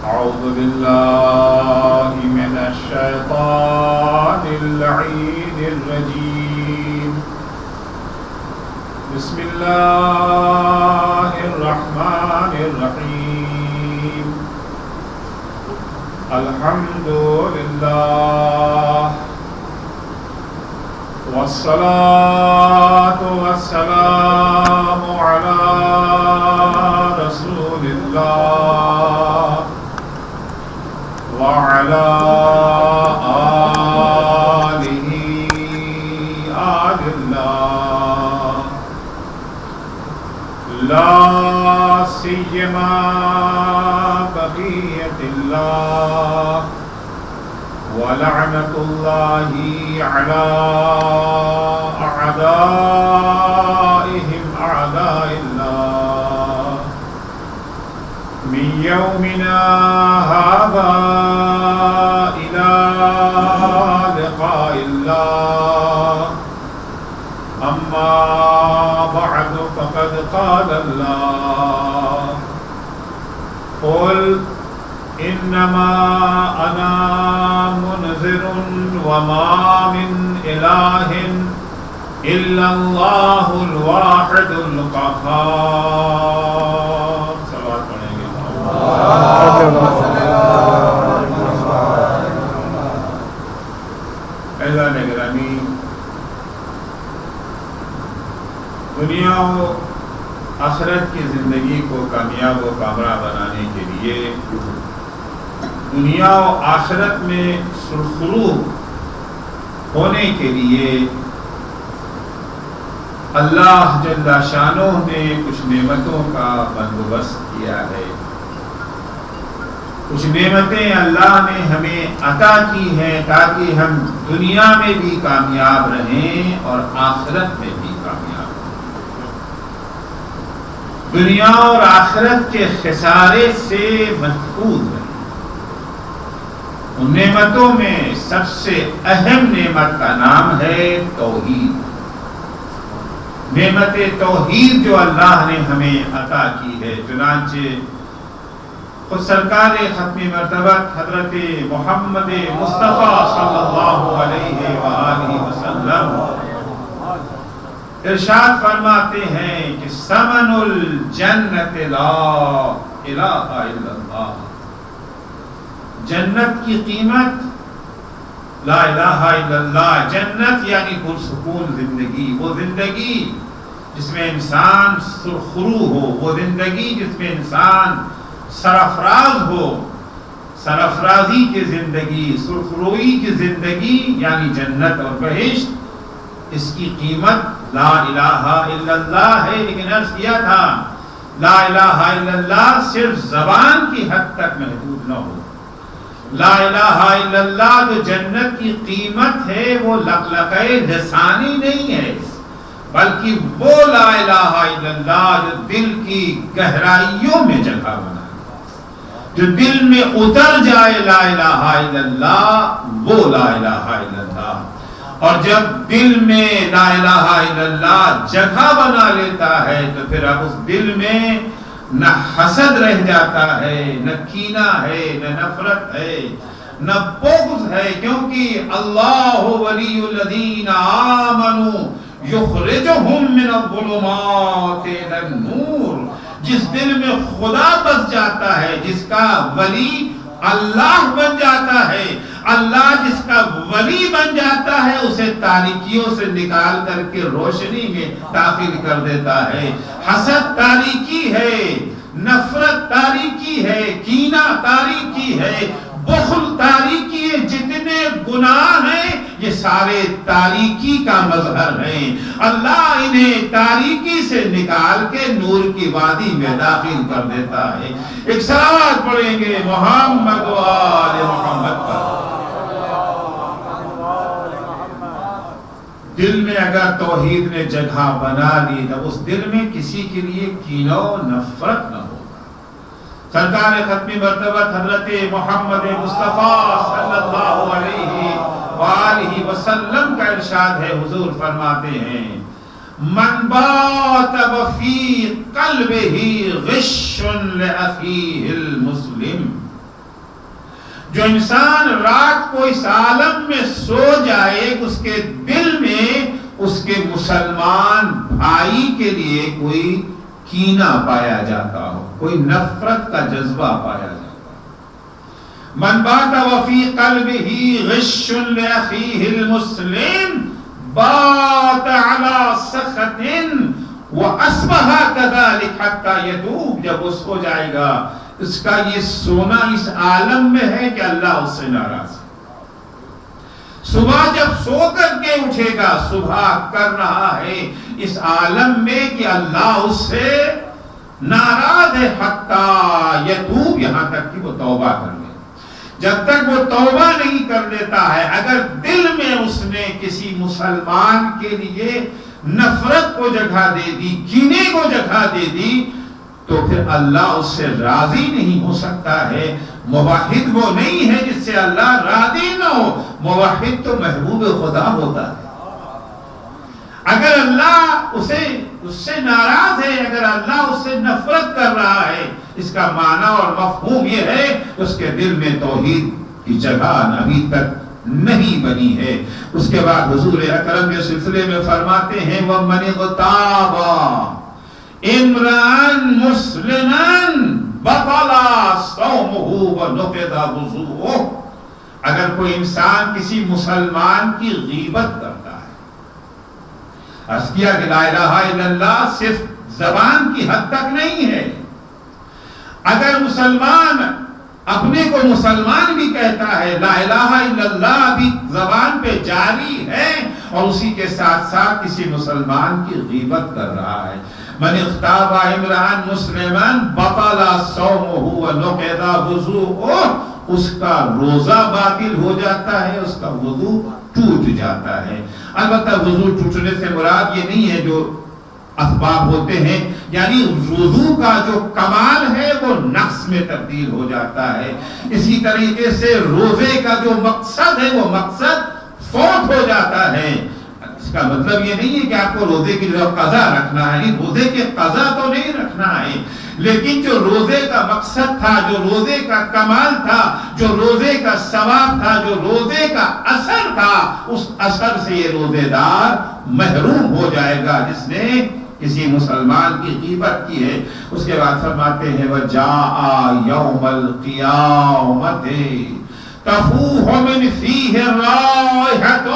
أعوذ بالله من الشيطان اللعين الرجيم. بسم الله الرحمن الرحيم. الحمد لله والصلاة والسلام على رسول الله وعلى آله آل الله لا سيما بقية الله ولعنة الله على أعدائهم أعداء الله من يومنا هذا إلى لقاء الله. أما بعد فقد قال الله قل إنما أنا منذر وما من إله إلا الله الواحد القهار. صلوات پڑھیں گے. اعزاز گرامی، دنیا و آخرت کی زندگی کو کامیاب و کامران بنانے کے لیے، دنیا و آخرت میں سرخرو ہونے کے لیے اللہ جل شانہ نے کچھ نعمتوں کا بندوبست کیا ہے. کچھ نعمتیں اللہ نے ہمیں عطا کی ہیں تاکہ ہم دنیا میں بھی کامیاب رہیں اور آخرت میں بھی کامیاب رہیں، دنیا اور آخرت کے خسارے سے محفوظ رہیں. ان نعمتوں میں سب سے اہم نعمت کا نام ہے توحید. نعمت توحید جو اللہ نے ہمیں عطا کی ہے، چنانچہ خود سرکار ختم مرتبت حضرت محمد مصطفیٰ صلی اللہ علیہ وآلہ وسلم ارشاد فرماتے ہیں کہ ثمن الجنت لا الہ الا اللہ. جنت کی قیمت لا الہ الا اللہ. جنت یعنی پرسکون زندگی، وہ زندگی جس میں انسان سرخرو ہو، وہ زندگی جس میں انسان سرافراز ہو. سرافرازی کی زندگی، سرخروئی کی زندگی یعنی جنت اور بہشت، اس کی قیمت لا الہ الا اللہ ہے. لیکن عرض کیا تھا لا الہ الا اللہ صرف زبان کی حد تک محدود نہ ہو. لا الہ الا اللہ جو جنت کی قیمت ہے وہ لقلقہ لسانی نہیں ہے، بلکہ وہ لا الہ الا اللہ جو دل کی گہرائیوں میں جگہ بنا، جو دل میں اتر جائے لا الہ الا اللہ، وہ لا الہ الا اللہ. اور جب دل میں لا الہ الا اللہ جگہ بنا لیتا ہے تو پھر اب اس دل میں نہ حسد رہ جاتا ہے، نہ کینہ ہے، نہ نفرت ہے، نہ بغض ہے، کیونکہ اللہ ولی الذین آمنوا یخرجہم من الظلمات الی النور. جس دل میں خدا بس جاتا ہے، جس کا ولی اللہ بن جاتا ہے، اللہ جس کا ولی بن جاتا ہے، اسے تاریکیوں سے نکال کر کے روشنی میں داخل کر دیتا ہے. حسد تاریکی ہے، نفرت تاریکی ہے، کینہ تاریکی ہے، بخل تاریکی ہے. جتنے گناہ ہیں یہ سارے تاریکی کا مظہر ہیں. اللہ انہیں تاریکی سے نکال کے نور کی وادی میں داخل کر دیتا ہے. ایک صلوات پڑھیں گے محمد و آل محمد پر. دل میں اگر توحید نے جگہ بنا لی تو اس دل میں کسی کے لیے کینہ و نفرت نہ ہوگا. سرکار ختم مرتبت حضرت محمد مصطفیٰ صلی اللہ علیہ وآلہ وسلم کا ارشاد ہے، حضور فرماتے ہیں من بات وفی قلبہ غش لأخیہ المسلم جو انسان رات کو اس عالم میں سو جائے اس کے دل میں اس کے مسلمان بھائی کے لیے کوئی کینہ پایا جاتا ہو، کوئی نفرت کا جذبہ پایا جاتا ہو۔ من بات وفی قلبہ غش لأخیہ المسلم بات علی سخط وَأَصْبَحَ كَذَلِكَ حَتَّى يَتُوبَ، جب وہ سو جائے گا اس کا یہ سونا اس عالم میں ہے کہ اللہ اس سے ناراض ہے۔ صبح جب سو کر کے اٹھے گا صبح کر رہا ہے اس عالم میں کہ اللہ اس سے ناراض ہے، حَتَّى يَتُوبَ، یہاں تک کہ وہ توبہ کر لے۔ جب تک وہ توبہ نہیں کر لیتا ہے، اگر دل میں اس نے کسی مسلمان کے لیے نفرت کو جگہ دے دی، کینے کو جگہ دے دی، تو پھر اللہ اس سے راضی نہیں ہو سکتا ہے۔ موحد وہ نہیں ہے جس سے اللہ راضی نہ ہو، موحد تو محبوب خدا ہوتا ہے۔ اگر اللہ اس سے ناراض ہے، اگر اللہ اس سے نفرت کر رہا ہے، اس کا معنی اور مفہوم یہ ہے اس کے دل میں توحید کی جگہ ابھی تک نہیں بنی ہے۔ اس کے بعد حضور اکرم کے سلسلے میں فرماتے ہیں وَمَنِ اغْتَابَ امْرَأً مُسْلِمًا بَطَلَ صَوْمُهُ وَنُقِضَ وُضُوءُهُ، اگر کوئی انسان کسی مسلمان کی غیبت کرتا ہے، عرض کیا کہ لا الہ الا اللہ صرف زبان کی حد تک نہیں ہے، اگر مسلمان اپنے کو مسلمان بھی کہتا ہے، لا الہ الا اللہ بھی زبان پہ جاری ہے، اور اسی کے ساتھ ساتھ کسی مسلمان کی غیبت کر رہا ہے، من اغتاب امرأ مسلما بطل صومه ونقض وضوءه، اس کا روزہ باطل ہو جاتا ہے، اس کا وضو ٹوٹ جاتا ہے۔ البتہ وضو ٹوٹنے سے مراد یہ نہیں ہے جو اسباب ہوتے ہیں، یعنی وضو کا جو کمال ہے وہ نقص میں تبدیل ہو جاتا ہے۔ اسی طریقے سے روزے کا جو مقصد ہے وہ مقصد فوت ہو جاتا ہے۔ اس کا مطلب یہ نہیں ہے کہ آپ کو روزے کی جو قضا رکھنا ہے، یعنی روزے کے قضا تو نہیں رکھنا ہے، لیکن جو روزے کا مقصد تھا، جو روزے کا کمال تھا، جو روزے کا ثواب تھا، جو روزے کا اثر تھا، اس اثر سے یہ روزے دار محروم ہو جائے گا جس نے کسی مسلمان کی غیبت کی ہے۔ اس کے بعد فرماتے ہیں وَجَاءَ يَوْمَ الْقِيَامَةِ تَفُوحُ مِنْ فِيهِ رَائِحَةٌ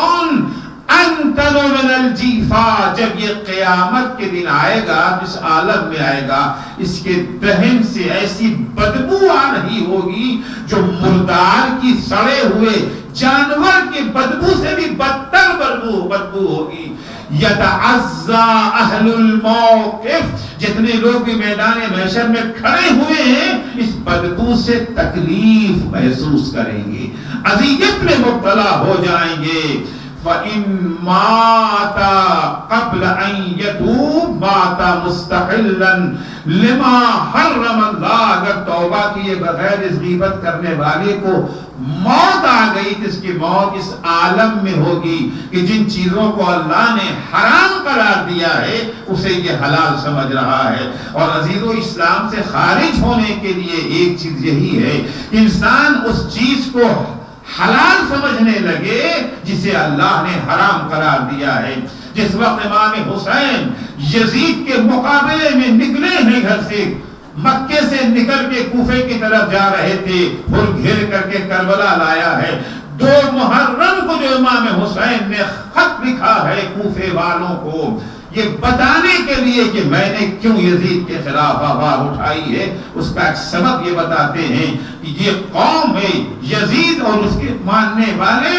انتن من الجیفا، جب یہ قیامت کے دن آئے گا، جس عالم میں آئے گا، اس کے دہن سے ایسی بدبو آ رہی ہوگی جو مردار کی سڑے ہوئے جانور کی بدبو سے بھی بدتر بدبو ہوگی۔ یتعزا اہل الموقف، جتنے لوگ بھی میدان محشر میں کھڑے ہوئے ہیں اس بدبو سے تکلیف محسوس کریں گے، اذیت میں مبتلا ہو جائیں گے۔ فَإِن مَاتَ قَبْلَ أَن يَتُوبَ مَاتَ مُسْتَحِلًّا لِمَا حَرَّمَ اللَّهُ، اگر توبہ کیے بغیر اس غیبت کرنے والے کو موت آ گئی تو اس کی موت اس عالم میں ہوگی کہ جن چیزوں کو اللہ نے حرام قرار دیا ہے اسے یہ حلال سمجھ رہا ہے۔ اور عزیزو، اسلام سے خارج ہونے کے لیے ایک چیز یہی ہے کہ انسان اس چیز کو حلال سمجھنے لگے جسے اللہ نے حرام قرار دیا ہے۔ جس وقت امام حسین یزید کے مقابلے میں نکلے ہیں گھر سے، مکے سے نکل کے کوفے کی طرف جا رہے تھے، پھر گھیر کر کے کربلا لایا ہے۔ 2 محرم کو جو امام حسین نے خط لکھا ہے کوفے والوں کو، یہ بتانے کے لیے کہ میں نے کیوں یزید کے خلاف آواز اٹھائی ہے، اس کا ایک سبب یہ بتاتے ہیں کہ یہ قوم ہے یزید اور اس کے ماننے والے،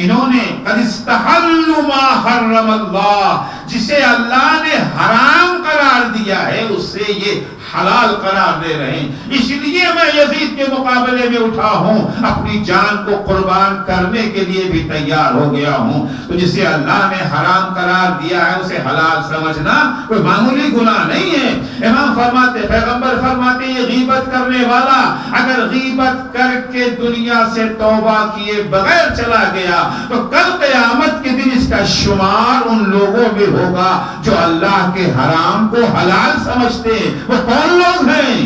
انہوں نے قد استحلوا ما حرم اللہ، جسے اللہ نے حرام قرار دیا ہے اس سے یہ حلال قرار دے رہے ہیں۔ اس لیے میں یزید کے مقابلے میں اٹھا ہوں، اپنی جان کو قربان کرنے کے لیے بھی تیار ہو گیا ہوں۔ تو جسے اللہ نے حرام قرار دیا ہے اسے حلال سمجھنا کوئی معمولی گناہ نہیں ہے۔ امام فرماتے، پیغمبر فرماتے، یہ غیبت کرنے والا اگر غیبت کر کے دنیا سے توبہ کیے بغیر چلا گیا تو کل قیامت کے دن اس کا شمار ان لوگوں میں ہوگا جو اللہ کے حرام کو حلال سمجھتے ہیں۔ وہ کون لوگ ہیں؟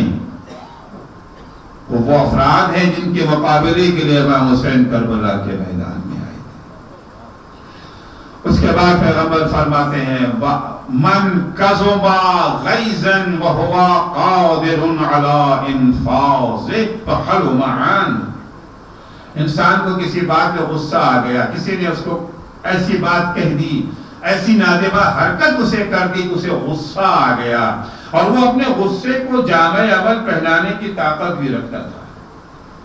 وہ افراد ہیں جن کے مقابلے کے لیے امام حسین کربلا کے میدان میں آئے تھے۔ اس کے بعد پیغمبر فرماتے ہیں من کظم غیظا وهو قادر على انفاذه فحلم عنه۔ انسان کو کسی بات پہ غصہ آ گیا، کسی نے اس کو ایسی بات کہہ دی، ایسی نادبہ حرکت اسے کر دی، اسے غصہ آ گیا، اور وہ اپنے غصے کو جامع عمل پہنانے کی طاقت بھی رکھتا تھا۔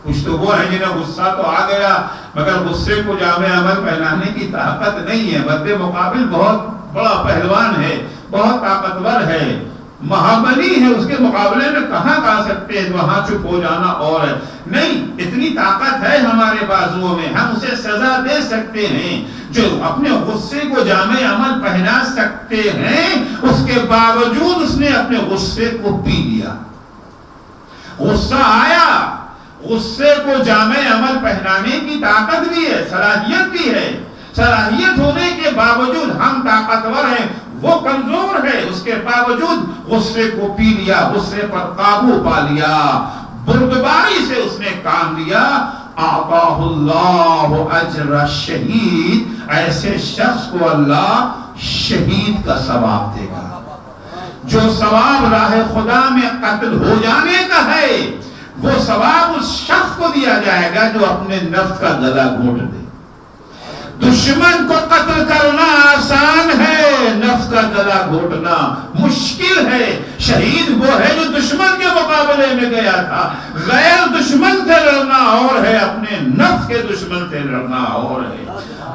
کچھ تو وہ ہے جنہیں غصہ تو آ گیا مگر غصے کو جامع عمل پہنانے کی طاقت نہیں ہے، مد مقابل بہت بڑا پہلوان ہے، بہت طاقتور ہے، مہابلی ہے، اس کے مقابلے میں کہاں آ سکتے ہیں، وہاں چپ ہو جانا اور ہے نہیں، اتنی طاقت ہے ہمارے بازوؤں میں، ہم اسے سزا دے سکتے ہیں۔ جو اپنے غصے کو جامع عمل پہنا سکتے ہیں، اس کے باوجود اس نے اپنے غصے کو پی لیا۔ غصہ آیا، غصے کو جامع عمل پہنانے کی طاقت بھی ہے، صلاحیت بھی ہے، صلاحیت ہونے کے باوجود ہم طاقتور ہیں، وہ کمزور ہے، اس کے باوجود غصے کو پی لیا، غصے پر قابو پا لیا، بردباری سے اس نے کام لیا۔ اعطاہ اللہ اجر الشہید، ایسے شخص کو اللہ شہید کا ثواب دے گا۔ جو ثواب راہ خدا میں قتل ہو جانے کا ہے، وہ ثواب اس شخص کو دیا جائے گا جو اپنے نفس کا گلا گھونٹ دے۔ دشمن کو قتل کرنا آسان ہے، نفس کا گلا گھونٹنا مشکل ہے۔ شہید وہ ہے جو دشمن کے مقابلے میں گیا تھا، غیر دشمن سے لڑنا اور ہے، اپنے نفس کے دشمن سے لڑنا اور ہے۔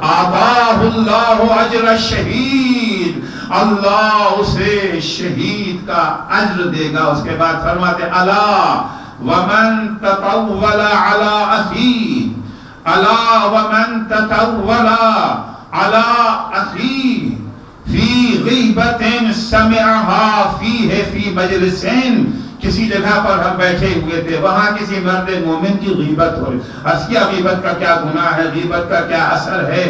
آتاہ اللہ اجر الشہید، اللہ اسے شہید کا اجر دے گا۔ اس کے بعد فرماتے الا ومن تطول علی اخیہ، الا ومن تطول علی اخیہ فی غیبت سمعها فیہ فی مجلس، کسی جگہ پر ہم بیٹھے ہوئے تھے، وہاں کسی مرد مومن کی غیبت ہو رہی، اس کی غیبت کا کیا گناہ ہے، غیبت کا کیا اثر ہے،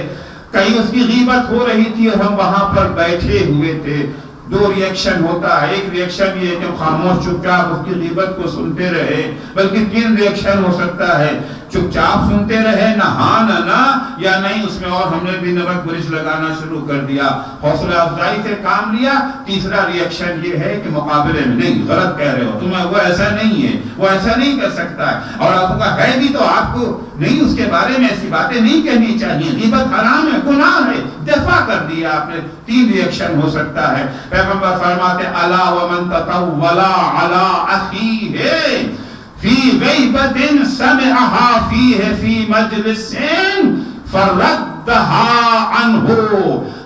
کہیں اس کی غیبت ہو رہی تھی اور ہم وہاں پر بیٹھے ہوئے تھے۔ دو ریئیکشن ہوتا ہے، ایک ریئیکشن یہ کہ خاموش چپ چاپ اس کی غیبت کو سنتے رہے، بلکہ تین ریئیکشن ہو سکتا ہے، چپ چاپ سنتے رہے، نہ ہاں نہ نہ، یا نہیں اس میں اور ہم نے بھی نمک مرچ لگانا شروع کر دیا، حوصلہ افزائی سے کام لیا۔ تیسرا ریئیکشن یہ ہے کہ مقابلے میں نہیں، غلط کہہ رہے ہو تمہیں، وہ ایسا نہیں ہے، وہ ایسا نہیں کر سکتا ہے، اور آپ کا ہے بھی تو آپ کو نہیں، اس کے بارے میں ایسی باتیں نہیں کہنی چاہیے، غیبت حرام ہے، گناہ ہے، دفاع کر دیا آپ نے۔ تین ریئیکشن ہو سکتا ہے۔ پیغمبر فرماتے الا ومن تطول علی اخیہ فی غیبت سمعها فیہ فی مجلس فردها عنہ،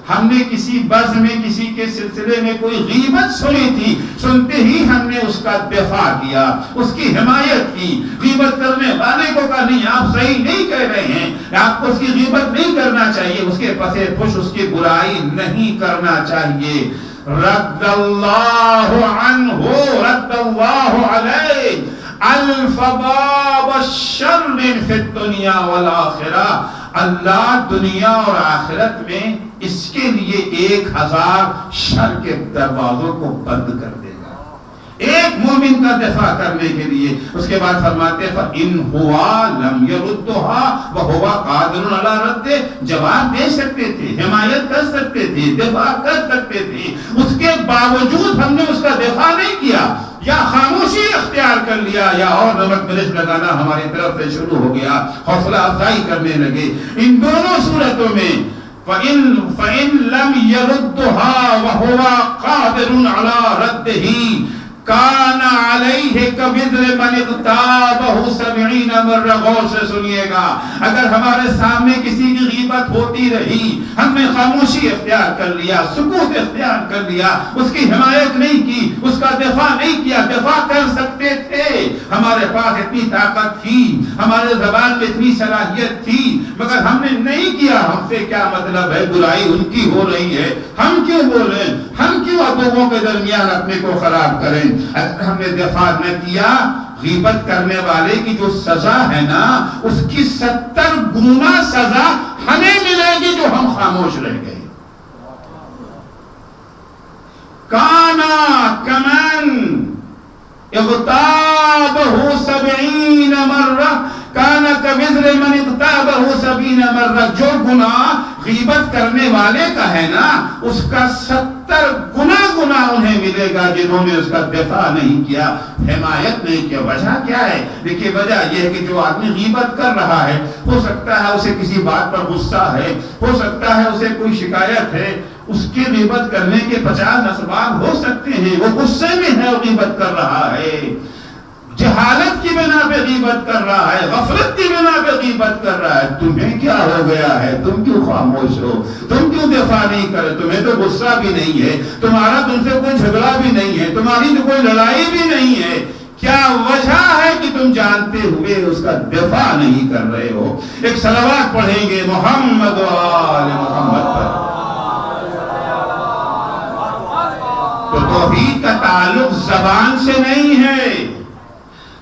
ہم نے کسی بزم میں کسی کے سلسلے میں کوئی غیبت سنی تھی، سنتے ہی ہم نے اس کا دفاع کیا، اس کی حمایت کی۔ غیبت کرنے والے کو کہا نہیں آپ صحیح نہیں کہہ رہے ہیں، آپ کو اس کی غیبت نہیں کرنا چاہیے، اس کے پسے پش اس کی برائی نہیں کرنا چاہیے۔ رد اللہ عنہ رد اللہ علیہ الف باب الشر فی الدنیا والآخرہ، اللہ دنیا اور آخرت میں اس کے لیے 1000 شر کے دروازوں کو بند کر دے گا، ایک مومن کا دفاع کرنے کے لیے۔ اس کے بعد فرماتے فَإِنْ هُوَا لَمْ يَرُدُّهَا وَهُوَ قَادِرٌ عَلَىٰ رَدِّهِ، جواب دے سکتے تھے، حمایت کر سکتے تھے، دفاع کر سکتے تھے، اس کے باوجود ہم نے اس کا دفاع نہیں کیا، یا خاموشی اختیار کر لیا، یا اور نمک مرچ لگانا ہماری طرف سے شروع ہو گیا، حوصلہ افزائی کرنے لگے۔ ان دونوں صورتوں میں فَإِن لَمْ يَرُدُّهَا وَهُوَ قَادِرٌ عَلَىٰ رَدِّهِ کان علیہ کوزر من اغتابہ 70 مرہ، غور سے سنیے گا، اگر ہمارے سامنے کسی کی غیبت ہوتی رہی، ہم نے خاموشی اختیار کر لیا، سکوت اختیار کر لیا، اس کی حمایت نہیں کی، اس کا دفاع نہیں کیا، دفاع کر سکتے تھے، ہمارے پاس اتنی طاقت تھی، ہمارے زبان میں اتنی صلاحیت تھی، مگر ہم نے نہیں کیا۔ ہم سے کیا مطلب ہے، برائی ان کی ہو رہی ہے، ہم کیوں بولیں، ہم کیوں لوگوں کے درمیان اپنے کو خراب کریں؟ اگر ہم نے دفاع نہ کیا، غیبت کرنے والے کی جو سزا ہے نا، اس کی 70 گنا سزا ہمیں ملے گی جو ہم خاموش رہ گئے۔ کانا کمن اغتاب اغتابہ 70 مرہ کان کوزر من اغتابہ 70 مرہ. جو گناہ غیبت کرنے والے کا ہے نا اس کا 70 گنا انہیں ملے گا جنہوں نے اس کا دفاع نہیں کیا، حمایت نہیں کیا. وجہ کیا ہے؟ دیکھیے وجہ یہ ہے کہ جو آدمی غیبت کر رہا ہے ہو سکتا ہے اسے کسی بات پر غصہ ہے، ہو سکتا ہے اسے کوئی شکایت ہے، اس کے غیبت کرنے کے 50 اسباب ہو سکتے ہیں. وہ غصے میں ہے اور غیبت کر رہا ہے، جہالت کی بنا پہ غیبت کر رہا ہے، غفلت کی بنا پہ غیبت کر رہا ہے. تمہیں کیا ہو گیا ہے؟ تم کیوں خاموش ہو؟ تم کیوں دفاع نہیں کرے؟ تمہیں تو غصہ بھی نہیں ہے، تمہارا تم سے کوئی جھگڑا بھی نہیں ہے، تمہاری تو کوئی لڑائی بھی نہیں ہے. کیا وجہ ہے کہ تم جانتے ہوئے اس کا دفاع نہیں کر رہے ہو؟ ایک صلوات پڑھیں گے محمد و آل محمد پر. تو توحید کا تعلق زبان سے نہیں ہے،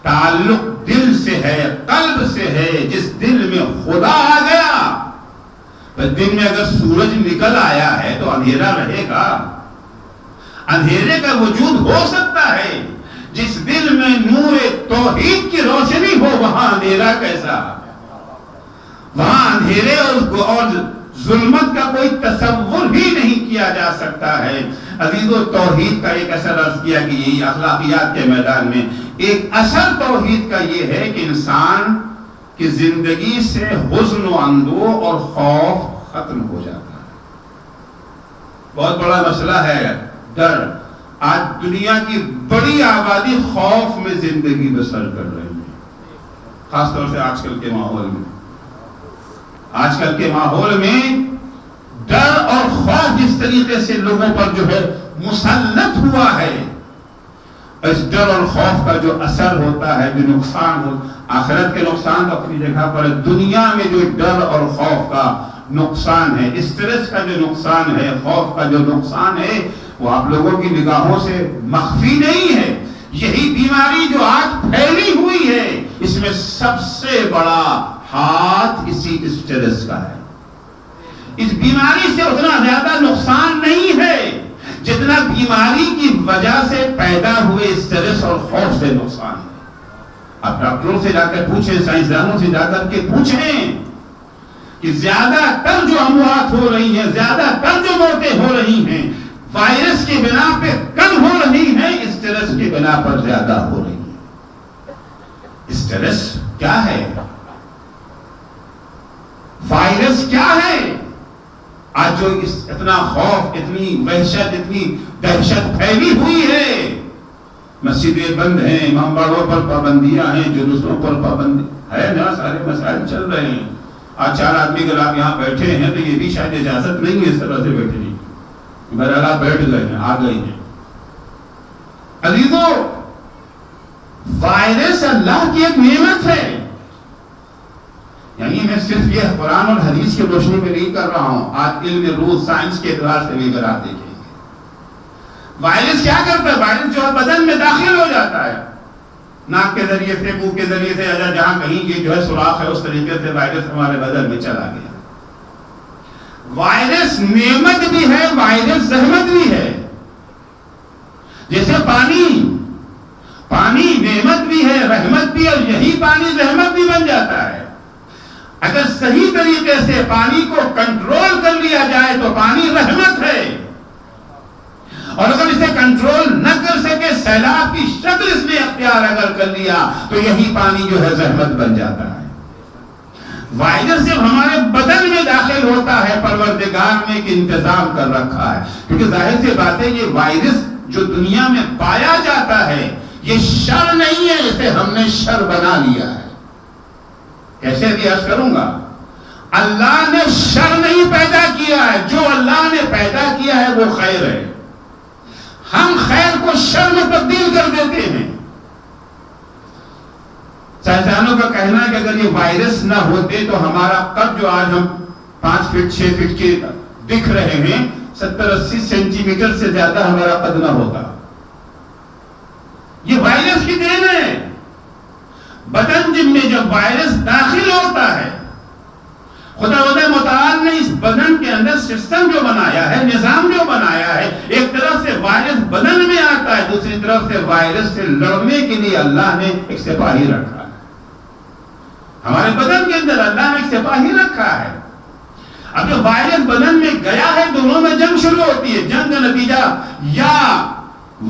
تعلق دل سے ہے، قلب سے ہے. جس دل میں خدا آ گیا، دن میں اگر سورج نکل آیا ہے تو اندھیرا رہے گا؟ اندھیرے کا وجود ہو سکتا ہے. جس دل میں نور توحید کی روشنی ہو وہاں اندھیرا کیسا؟ وہاں اندھیرے اور ظلمت کا کوئی تصور بھی نہیں کیا جا سکتا ہے. عزیزو، توحید کا ایک اثر عرض کیا کہ یہی اخلاقیات کے میدان میں ایک اثر توحید کا یہ ہے کہ انسان کی زندگی سے حزن و اندوہ اور خوف ختم ہو جاتا ہے. بہت بڑا مسئلہ ہے ڈر. آج دنیا کی بڑی آبادی خوف میں زندگی بسر کر رہی ہے، خاص طور سے آج کل کے ماحول میں. آج کل کے ماحول میں ڈر اور خوف جس طریقے سے لوگوں پر جو ہے مسلط ہوا ہے، اس ڈر اور خوف کا جو اثر ہوتا ہے، جو نقصان ہو، آخرت کے نقصان تو اپنی جگہ پر ہے. دنیا میں جو ڈر اور خوف کا نقصان ہے، اسٹریس کا جو نقصان ہے، خوف کا جو نقصان ہے، وہ آپ لوگوں کی نگاہوں سے مخفی نہیں ہے. یہی بیماری جو آج پھیلی ہوئی ہے، اس میں سب سے بڑا ہاتھ اسی اسٹریس کا ہے. اس بیماری سے اتنا زیادہ نقصان نہیں ہے جتنا بیماری کی وجہ سے پیدا ہوئے اسٹریس اور خوف سے نقصان ہے. آپ ڈاکٹروں سے جا کر پوچھیں، سائنسدانوں سے جا کر کے پوچھیں کہ زیادہ تر جو اموات ہو رہی ہیں، زیادہ تر جو موتیں ہو رہی ہیں، وائرس کی بنا پہ کم ہو رہی ہیں، اسٹریس کی بنا پر زیادہ ہو رہی ہیں. اسٹریس کیا ہے؟ وائرس کیا ہے؟ آج جو اتنا خوف، اتنی وحشت، اتنی دہشت پھیلی ہوئی ہے، مسجدیں بند ہیں، امام باڑوں پر پابندیاں ہیں، جلوسوں پر پابندی ہے نا، سارے مسائل چل رہے ہیں. آج 4 آدمی اگر آپ یہاں بیٹھے ہیں تو یہ بھی شاید اجازت نہیں ہے اس طرح سے بیٹھنے کی. بہرحال آپ بیٹھ گئے ہیں، آ گئے ہیں. عزیزو، وائرس اللہ کی ایک نعمت ہے. یعنی میں صرف یہ قرآن اور حدیث کی روشنی میں نہیں کر رہا ہوں، آج علم روح سائنس کے اعتبار سے بھی اگر آپ دیکھیں گے وائرس کیا کرتا ہے. وائرس جو ہے بدن میں داخل ہو جاتا ہے، ناک کے ذریعے سے، منہ کے ذریعے سے، جہاں کہیں یہ جو ہے سوراخ ہے اس طریقے سے وائرس ہمارے بدن میں چلا گیا. وائرس نعمت بھی ہے، وائرس زحمت بھی ہے. جیسے پانی نعمت بھی ہے، رحمت بھی، اور یہی پانی زحمت بھی بن جاتا ہے. اگر صحیح طریقے سے پانی کو کنٹرول کر لیا جائے تو پانی رحمت ہے، اور اگر اسے کنٹرول نہ کر سکے، سیلاب کی شکل اس نے اختیار اگر کر لیا تو یہی پانی جو ہے زحمت بن جاتا ہے. وائرس جب ہمارے بدن میں داخل ہوتا ہے، پروردگار نے ایک انتظام کر رکھا ہے، کیونکہ ظاہر سی بات ہے یہ وائرس جو دنیا میں پایا جاتا ہے یہ شر نہیں ہے، اسے ہم نے شر بنا لیا ہے. کیسے بھی عرض کروں گا، اللہ نے شر نہیں پیدا کیا ہے، جو اللہ نے پیدا کیا ہے وہ خیر ہے. ہم خیر کو شر میں تبدیل کر دیتے ہیں. سائنسدانوں کا کہنا ہے کہ اگر یہ وائرس نہ ہوتے تو ہمارا قد جو آج ہم 5 فٹ 6 فٹ کے دکھ رہے ہیں، 70-80 سینٹی میٹر سے زیادہ ہمارا قد نہ ہوتا. یہ وائرس کی دین ہے. بدن میں جب وائرس داخل ہوتا ہے، خدا متعال نے اس بدن کے کے اندر سسٹم جو بنایا ہے، نظام جو بنایا ہے، ایک طرف سے وائرس بدن میں آتا ہے، دوسری طرف سے وائرس سے لڑنے کے لیے اللہ نے ایک سپاہی رکھا ہے. ہمارے بدن کے اندر اللہ نے ایک سپاہی رکھا ہے. اب جو وائرس بدن میں گیا ہے، دونوں میں جنگ شروع ہوتی ہے. جنگ کا نتیجہ یا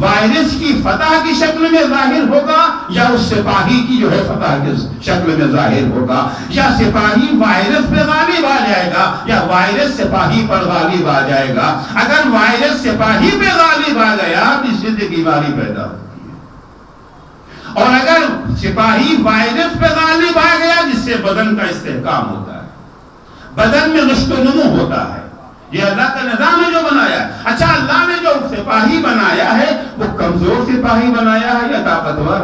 وائرس کی فتح کی شکل میں ظاہر ہوگا، یا اس سپاہی کی جو ہے فتح کی شکل میں ظاہر ہوگا. یا سپاہی وائرس پہ غالب آ جائے گا، یا وائرس سپاہی پر غالب آ جائے گا. اگر وائرس سپاہی پہ غالب آ گیا تو اس سے بیماری پیدا ہوتی ہے، اور اگر سپاہی وائرس پہ غالب آ گیا جس سے بدن کا استحکام ہوتا ہے، بدن میں رشت و نمو ہوتا ہے. یہ اللہ کا نظام ہے جو بنایا ہے. اچھا، اللہ نے جو سپاہی بنایا ہے وہ کمزور سپاہی بنایا ہے یا طاقتور؟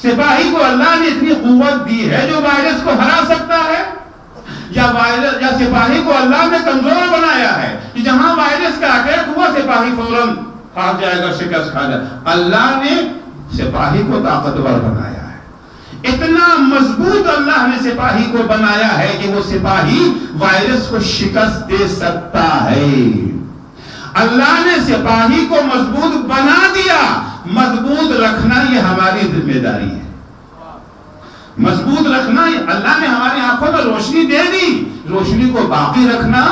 سپاہی کو اللہ نے اتنی قوت دی ہے جو وائرس کو ہرا سکتا ہے، یا سپاہی کو اللہ نے کمزور بنایا ہے کہ جہاں وائرس کا اٹیک ہوا سپاہی فوراً ہار جائے گا، شکست کھا جائے. اللہ نے سپاہی کو طاقتور بنایا ہے. اتنا مضبوط اللہ نے سپاہی کو بنایا ہے کہ وہ سپاہی وائرس کو شکست دے سکتا ہے. اللہ نے سپاہی کو مضبوط بنا دیا. مضبوط رکھنا یہ ہماری ذمہ داری ہے. مضبوط رکھنا، اللہ نے ہماری آنکھوں میں روشنی دے دی، روشنی کو باقی رکھنا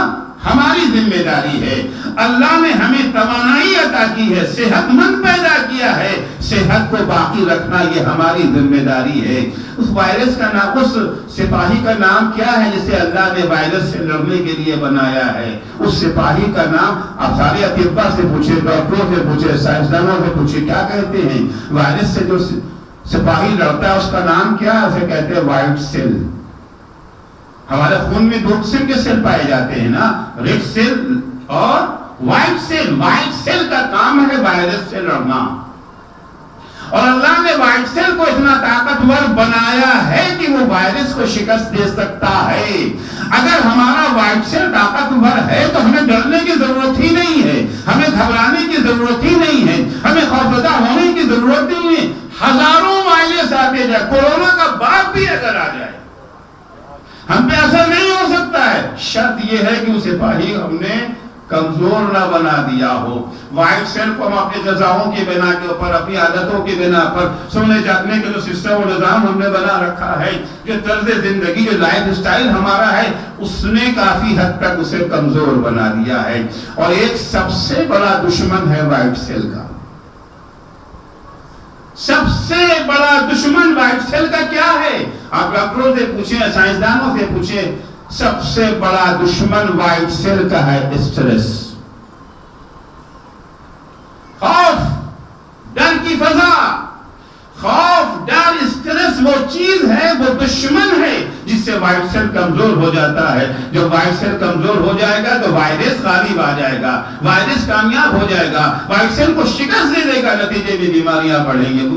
ہماری ذمہ داری ہے. اللہ نے ہمیں توانائی عطا کی ہے، صحت مند پیدا کیا ہے، صحت کو باقی رکھنا یہ ہماری ذمہ داری ہے. اس وائرس کا نام، اس سپاہی کا نام کیا ہے جسے اللہ نے وائرس سے لڑنے کے لیے بنایا ہے؟ اس سپاہی کا نام آپ سارے اطباء سے پوچھیں، ڈاکٹروں سے پوچھیں، سائنسدانوں سے پوچھیں، کیا کہتے ہیں وائرس سے جو سپاہی لڑتا ہے اس کا نام کیا ہے؟ اسے کہتے ہیں وائٹ سیل. ہمارے خون میں دو قسم کے سیل پائے جاتے ہیں نا، ریڈ سیل اور وائٹ سیل. وائٹ سیل کا کام ہے وائرس سے لڑنا، اور اللہ نے وائٹ سیل کو اتنا طاقتور بنایا ہے کہ وہ وائرس کو شکست دے سکتا ہے. اگر ہمارا وائٹ سیل طاقتور ہے تو ہمیں ڈرنے کی ضرورت ہی نہیں ہے، ہمیں گھبرانے کی ضرورت ہی نہیں ہے، ہمیں خوفزدہ ہونے کی ضرورت نہیں ہے. ہزاروں وائرس آتے جائے، کورونا کا باپ بھی اگر آ جائے ہم پہ اثر نہیں ہو سکتا ہے. شرط یہ ہے کہ وہ سپاہی ہم نے کمزور نہ بنا دیا ہو. وائٹ سیل کو ہم اپنی غذاؤں کی بنا کے اوپر، اپنی عادتوں کی بنا پر، سونے جاگنے کے جو سسٹم و نظام ہم نے بنا رکھا ہے، جو طرز زندگی، جو لائف سٹائل ہمارا ہے، اس نے کافی حد تک اسے کمزور بنا دیا ہے. اور ایک سب سے بڑا دشمن ہے وائٹ سیل کا. سب سے بڑا دشمن وائٹ سیل کا کیا ہے؟ آپ ڈاکٹروں سے پوچھیں، سائنسدانوں سے پوچھیں، سب سے بڑا دشمن وائٹ سیل کا ہے اسٹریس. خوف، ڈر کی فضا. خوف، ڈر، اسٹریس وہ چیز ہے، وہ دشمن ہے جس سے وائٹ سیل کمزور ہو جاتا ہے. جب وائٹ سیل کمزور ہو جائے گا تو وائرس غالب آ جائے گا، وائرس کامیاب ہو جائے گا، وائٹ سیل کو شکست دے دے گا، نتیجے میں بیماریاں بڑھیں گی.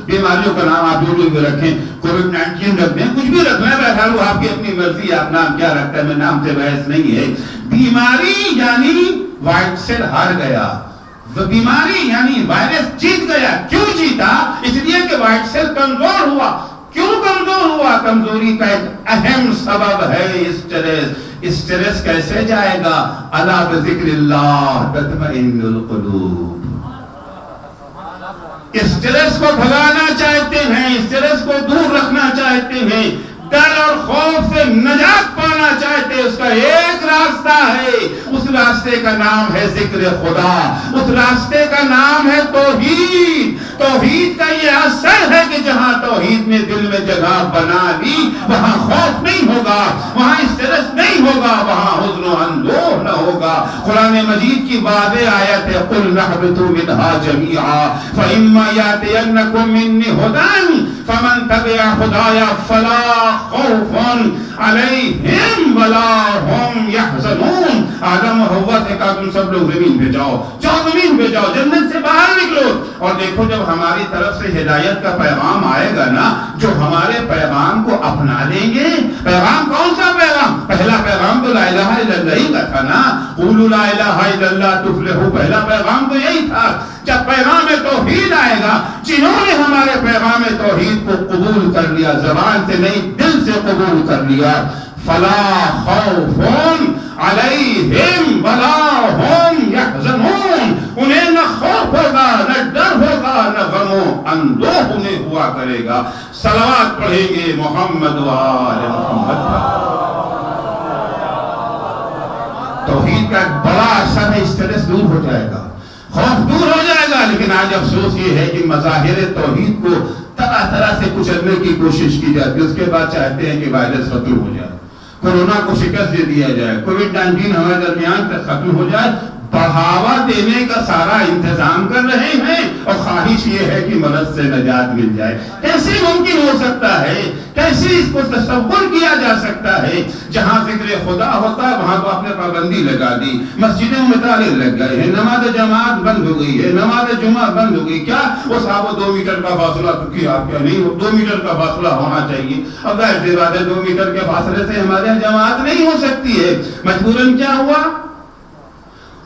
بیماریوں کا نام آپ جو بھی رکھیں، کووڈ-19 رکھ دیں، کچھ بھی رکھنا ہے، بہرحال وہ آپ کی اپنی مرضی ہے، آپ نام کیا رکھتا ہے، میں نام سے بحث نہیں ہے. بیماری یعنی وائٹ سیل ہار گیا. بیماری یعنی وائرس جیت گیا. کیوں جیتا؟ اس لیے کہ وائٹ سیل کمزور ہوا. کیوں کمزور ہوا؟ کمزوری کا ایک اہم سبب ہے اسٹریس. اسٹریس کیسے جائے گا؟ الا بذکر اللہ تطمئن القلوب. اسٹریس کو بھگانا چاہتے ہیں، اسٹریس کو دور رکھنا چاہتے ہیں، ڈر اور خوف سے نجات پانا چاہتے ہیں، اس کا ایک راستہ ہے. اس راستے کا نام ہے ذکر خدا. اس راستے کا نام ہے توحید. توحید کا یہ اثر ہے کہ جہاں توحید نے دل میں جگہ بنا لی وہاں خوف نہیں ہوگا، وہاں اسٹریس نہیں ہوگا، وہاں حزن و اندوہ نہ ہوگا. قرآن مجید کی واضح آیت ہے قُلْ نَحْبِطُوا مِنْهَا جَمِيعًا فَإِمَّا يَأْتِيَنَّكُم مِّنِّي هُدًى فَمَن تَبِعَ هُدَايَ فَلَا خَوْفٌ عَلَيْهِمْ وَلَا هُمْ يَحْزَنُونَ. آدم و حوا سے کہا تم سب لوگ زمین پہ جاؤ، جاؤ زمین پہ جاؤ، جنت سے باہر نکلو. اور دیکھو جب ہماری طرف سے ہدایت کا پیغام آئے گا نا، جو ہمارے پیغام کو اپنا لیں گے. پیغام کون سا پیغام؟ پہلا پیغام تو لا الہ الا اللہ کا تھا نا، قولوا لا الہ الا اللہ تفلحوا. پہلا پیغام تو یہی تھا. جب پیغام توحید آئے گا، جنہوں نے ہمارے پیغام توحید کو قبول کر لیا، زبان سے نہیں دل سے قبول کر لیا، فلا خوف علیہم ولا ہم یحزنون، انہیں نہ خوف ہوگا، نہ ڈر ہوگا، نہ غم و اندوہ انہیں ہوا کرے گا۔ صلوات پڑھیں گے محمد و آل محمد پر۔ توحید کا ایک بڑا اثر ہے، اسٹریس دور ہو جائے گا، خوف دور ہو جائے گا۔ لیکن آج افسوس یہ ہے کہ مظاہر توحید کو طرح طرح سے کچلنے کی کوشش کی جاتی ہے۔ اس کے بعد چاہتے ہیں کہ وائرس ختم ہو جائے، کورونا کو شکست دے دیا جائے، کووڈ-19 ہمارے درمیان سے ختم ہو جائے، بڑھاوا دینے کا سارا انتظام کر رہے ہیں، اور خواہش یہ ہے کہ مرض سے نجات مل جائے۔ کیسے ممکن ہو سکتا ہے؟ کیسے اس کو تصور کیا جا سکتا ہے؟ جہاں ذکر خدا ہوتا ہے وہاں تو آپ نے پابندی لگا دی، مسجدوں میں تالے لگ گئے ہیں، نماز جماعت بند ہو گئی ہے، نماز جمعہ بند ہو گئی۔ کیا وہ صاحب 2 میٹر کا فاصلہ کیا؟ کیا نہیں، وہ 2 میٹر کا فاصلہ ہونا چاہیے۔ اب ظاہر سی بات ہے 2 میٹر کے فاصلے سے ہمارے یہاں جماعت نہیں ہو سکتی ہے۔ مجبوراً کیا ہوا؟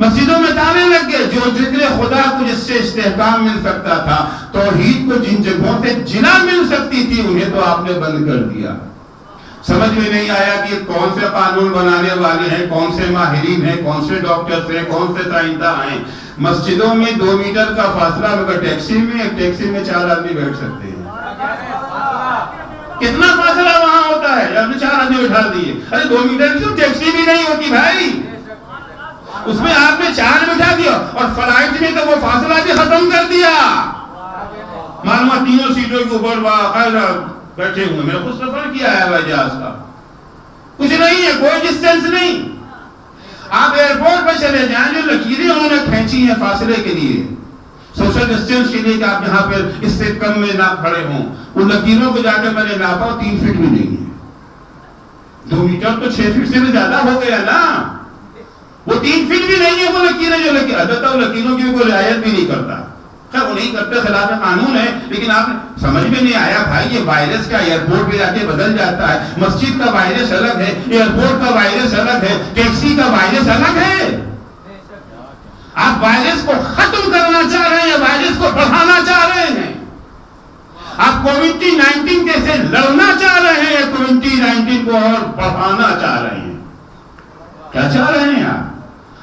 مسجدوں میں تالے لگ گئے۔ جو ذکر خدا کو جس سے استحکام مل سکتا تھا، توحید کو جن جگہوں سے جنا مل سکتی تھی، انہیں تو آپ نے بند کر دیا۔ سمجھ میں نہیں آیا کہ کون سے قانون بنانے والے ہیں، کون سے ماہرین ہیں، کون سے ڈاکٹرز ہیں، کون سے سائنسداں ہیں۔ مسجدوں میں 2 میٹر کا فاصلہ، مگر ٹیکسی میں 4 آدمی بیٹھ سکتے ہیں۔ کتنا فاصلہ وہاں ہوتا ہے؟ آپ نے 4 آدمی بٹھا دیے۔ ارے 2 میٹر کی ٹیکسی بھی نہیں ہوتی بھائی، اس میں آپ نے 4 بٹھا دیا، اور فلائٹ میں تو وہ فاصلہ بھی ختم کر دیا۔ معلومات 3 سیٹوں کے اوپر باقاعدہ بیٹھے ہوئے، میں نے خود سفر کیا ہے ہوائی جہاز کا، کچھ نہیں ہے، کوئی ڈسٹینس نہیں۔ آپ ایئرپورٹ پہ چلے جائیں، جو لکیریں انہوں نے کھینچی ہیں فاصلے کے لیے، سوشل ڈسٹینس کے لیے کہ آپ یہاں پہ اس سے کم میں نہ کھڑے ہوں، ان لکیروں کو جا کے میں نے ناپا 3 فٹ بھی نہیں ہے۔ 2 میٹر تو 6 فٹ سے بھی زیادہ ہو گیا نا، وہ 3 فٹ بھی نہیں ہے وہ لکیریں، جو لکیر البتہ وہ لکیروں کی کوئی رعایت بھی نہیں کرتا۔ خیر وہ نہیں کرتے، خلاف قانون ہے، لیکن آپ سمجھ میں نہیں آیا بھائی، یہ وائرس کا ایئرپورٹ پہ جا کے بدل جاتا ہے۔ مسجد کا وائرس الگ ہے، ایئرپورٹ کا وائرس الگ ہے، ٹیکسی کا وائرس الگ ہے۔ آپ وائرس کو ختم کرنا چاہ رہے ہیں، وائرس کو بڑھانا چاہ رہے ہیں۔ آپ کووڈ-19 کے سے لڑنا چاہ رہے ہیں، کووڈ-19 کو اور بڑھانا چاہ رہے ہیں۔ کیا چاہ رہے ہیں آپ؟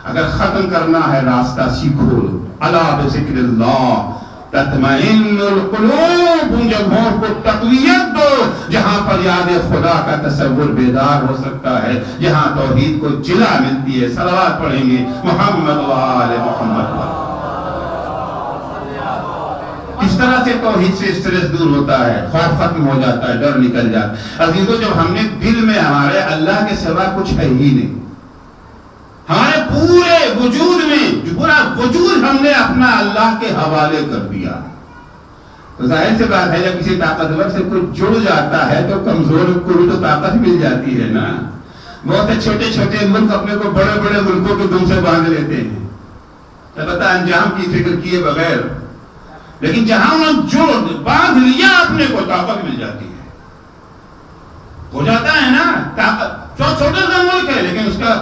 اگر ختم کرنا ہے راستہ سیکھو، الا بذکر اللہ تطمئن القلوب، ان جگہوں کو تقویت دو جہاں پر یاد خدا کا تصور بیدار ہو سکتا ہے، جہاں توحید کو جلا ملتی ہے۔ صلوات پڑھیں گے محمد و آل محمد پر۔ اس طرح سے توحید سے اسٹریس دور ہوتا ہے، خوف ختم ہو جاتا ہے، ڈر نکل جاتا ہے۔ عزیزو، جب ہم نے دل میں ہمارے اللہ کے سوا کچھ ہے ہی نہیں، ہمارے پورے وجود میں پورا وجود ہم نے اپنا اللہ کے حوالے کر دیا، تو ظاہر سی بات ہے جب کسی طاقتور سے کچھ جڑ جاتا ہے تو کمزور کو بھی تو طاقت مل جاتی ہے نا۔ بہت سے چھوٹے چھوٹے ملک اپنے کو بڑے بڑے ملکوں کے دم سے باندھ لیتے ہیں، البتہ انجام کی فکر کیے بغیر، لیکن جہاں انہوں نے جڑ باندھ لیا اپنے کو، طاقت مل جاتی ہے، ہو جاتا ہے نا طاقت۔ چھوٹا سا ملک ہے لیکن اس کا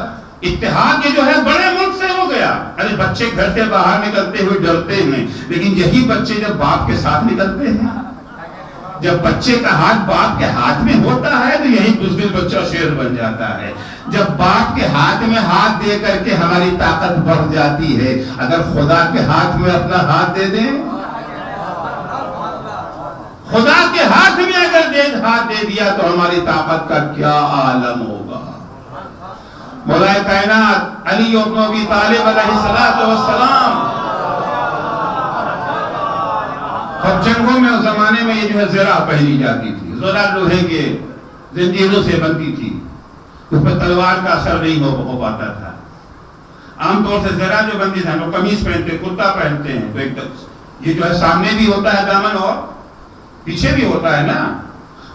اتحاد جو ہے بڑے ملک سے ہو گیا۔ ارے بچے گھر سے باہر نکلتے ہوئے ڈرتے ہیں، لیکن یہی بچے جب باپ کے ساتھ نکلتے ہیں، جب بچے کا ہاتھ باپ کے ہاتھ میں ہوتا ہے تو یہی بزدل بچہ شیر بن جاتا ہے۔ جب باپ کے ہاتھ میں ہاتھ دے کر کے ہماری طاقت بڑھ جاتی ہے، اگر خدا کے ہاتھ میں اپنا ہاتھ دے دیں، خدا کے ہاتھ میں اگر ہاتھ دے دیا تو ہماری طاقت کا کیا عالم ہوگا۔ مولا کائنات علی ابن ابی طالب علیہ السلام، اب جنگوں میں اس زمانے میں یہ جو ہے زرہ پہنی جاتی تھی، زرہ لوہے کے زنجیروں سے بنتی تھی، اس پر تلوار کا اثر نہیں ہو پاتا تھا۔ عام طور سے زرہ جو بنتی تھی، ہم لوگ قمیص پہنتے، کرتا پہنتے ہیں، تو ایک یہ جو ہے سامنے بھی ہوتا ہے دامن اور پیچھے بھی ہوتا ہے نا۔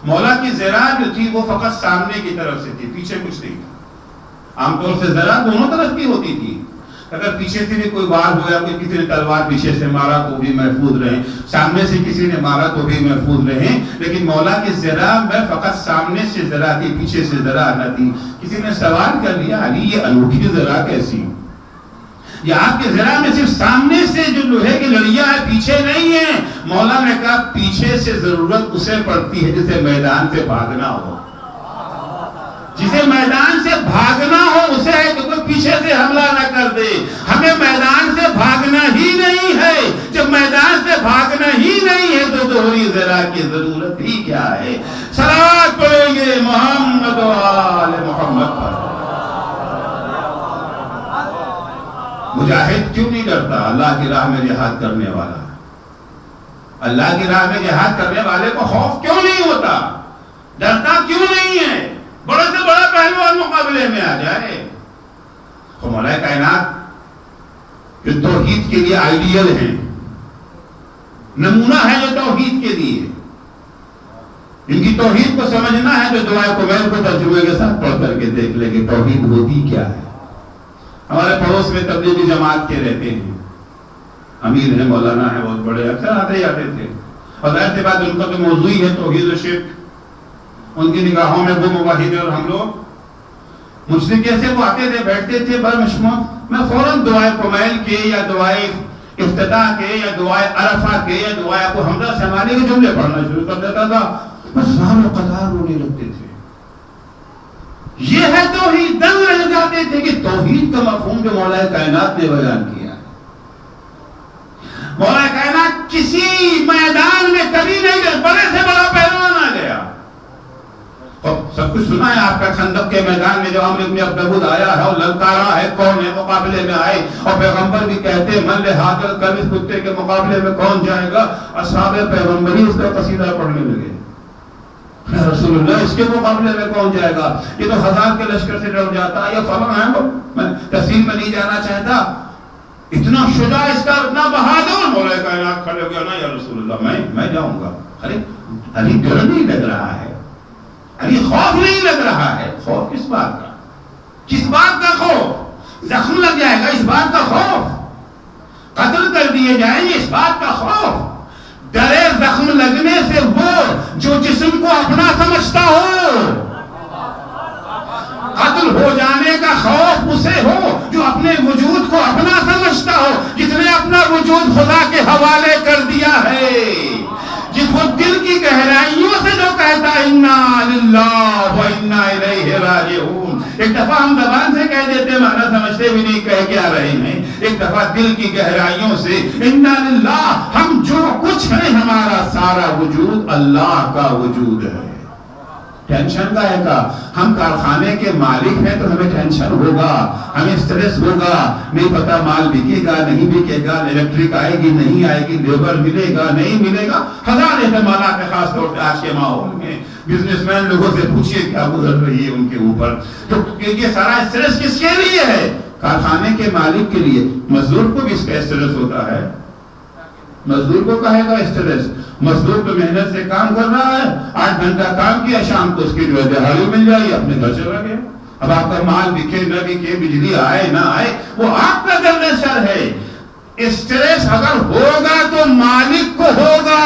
مولا کی زرہ جو تھی وہ فقط سامنے کی طرف سے تھی، پیچھے کچھ نہیں تھا۔ عام طور سے زرہ دونوں طرف کی ہوتی تھی، اگر پیچھے سے بھی کوئی وار ہوا، کوئی کسی نے تلوار پیچھے سے مارا تو بھی محفوظ رہیں، سامنے سے کسی نے مارا تو بھی محفوظ رہیں۔ لیکن مولا کی زرہ میں فقط سامنے سے زرہ تھی، پیچھے سے زرہ نہ تھی۔ کسی نے سوال کر لیا، علی یہ انوکھی زرہ کیسی؟ یہ آپ کے زرہ میں صرف سامنے سے جو لوہے کی لڑیاں ہیں، پیچھے نہیں ہیں۔ مولا نے کہا پیچھے سے ضرورت اسے پڑتی ہے جسے میدان سے بھاگنا ہو، جسے میدان سے بھاگنا ہو اسے ہے کہ کوئی پیچھے سے حملہ نہ کر دے. ہمیں میدان سے بھاگنا ہی نہیں ہے. جب میدان سے بھاگنا ہی نہیں ہے تو دوہری ذرا کی ضرورت ہی کیا ہے. صلوات پڑھیں گے محمد و آل محمد پر. مجاہد کیوں نہیں ڈرتا؟ اللہ کی راہ میں جہاد کرنے والا. اللہ کی راہ میں جہاد کرنے والے کو خوف کیوں نہیں ہوتا؟ ڈرتا کیوں نہیں ہے؟ بڑے سے بڑا پہلوان مقابلے میں آ جائے. تو مولا کائنات جو توحید کے لیے آئیڈیل ہیں، نمونہ ہے جو توحید کے لیے، ان کی توحید کو سمجھنا ہے جو دعائے کمیل کو ترجمے کے ساتھ پڑھ کر کے دیکھ لے کہ توحید ہوتی کیا ہے. ہمارے پڑوس میں تبلیغی جماعت کے رہتے ہیں، امیر ہیں، مولانا ہیں، بہت بڑے، اکثر آتے ہی آتے تھے. اور ظاہر سی بات ان کا تو موضوع ہی ہے توحید و شرک. ان کی نگاہوں میں وہ موحد اور ہم لوگ مشرک. کیسے وہ آتے تھے، بیٹھتے تھے برمشموم، میں فوراً دعائے کمیل کے یا دعائے افتتاح کے یا دعائے عرفہ کے یا دعائے ابو حمزہ سمانی کے جملے پڑھنا شروع کر دیتا تھا. بس سال و قطار رونے لگتے تھے. یہ ہے توحید. دنگ رہ جاتے تھے کہ توحید کا مفہوم جو مولا کائنات نے بیان کیا. مولا کائنات کسی میدان میں کبھی نہیں گئے، بڑے سے بڑا پہلوان آ گیا. سب کچھ سنا ہے آپ کا. خندق کے میدان میں جو عمرو ابن عبدود آیا ہے اور للکارا ہے، کون ہے مقابلے میں آئے، اور پیغمبر بھی کہتے من لحاظ کر اس کتے کے مقابلے میں کون جائے گا. اصحاب پیغمبری اس کا قصیدہ پڑھنے لگے. رسول اللہ اس کے مقابلے میں کون جائے گا، یہ تو 1000 کے لشکر سے ڈر جاتا ہے، یہ فلاں ہے. وہ میں تفصیل میں نہیں جانا چاہتا. اتنا شجاع اس کا، اتنا بہادر. مولا کائنات کھڑے ہو گیا نا یا رسول اللہ میں جاؤں گا. ارے ڈر نہیں لگ رہا ہے، ابھی خوف نہیں لگ رہا ہے. خوف کس بات کا؟ کس بات کا خوف؟ زخم لگ جائے گا اس بات کا خوف؟ قتل کر دیے جائیں گے اس بات کا خوف؟ ڈرے زخم لگنے سے وہ جو جسم کو اپنا سمجھتا ہو. قتل ہو جانے کا خوف اسے ہو جو اپنے وجود کو اپنا سمجھتا ہو، جس نے اپنا وجود خدا کے حوالے کر دیا ہے، جس کو دل کی گہرائیوں سے جو کہتا ہے انا للہ و انا الیہ راجعون. ایک دفعہ ہم زبان سے کہہ دیتے ہیں، معنی سمجھتے بھی نہیں کہہ کیا رہے ہیں. ایک دفعہ دل کی گہرائیوں سے انا للہ، ہم جو کچھ ہیں ہمارا سارا وجود اللہ کا وجود ہے. ٹینشن کا ہے کا ہم کارخانے کے مالک ہیں تو ہمیں ٹینشن ہوگا، ہمیں سٹریس ہوگا. نہیں پتا مال بکے گا نہیں بکے گا، الیکٹرک آئے گی نہیں آئے گی، لیبر ملے گا نہیں ملے گا. 1000 احتمالات ہیں. خاص طور پہ آج کے ماحول میں بزنس مین لوگوں سے پوچھئے کیا گزر رہی ہے ان کے اوپر. تو یہ سارا سٹریس کس کے لیے ہے؟ کارخانے کے مالک کے لیے. مزدور کو بھی اس کا سٹریس ہوتا ہے. مزدور کو کہے گا سٹریس؟ مزدور تو محنت سے کام کر رہا ہے، 8 گھنٹہ کام کیا، شام کو اس کی جو ہے دہاڑی مل جائے، اپنے گھر چلا گیا. اب آپ کا مال بکے نہ بکے، بجلی آئے نہ آئے، وہ آپ کا درد سر ہے. اسٹریس اگر ہوگا تو مالک کو ہوگا،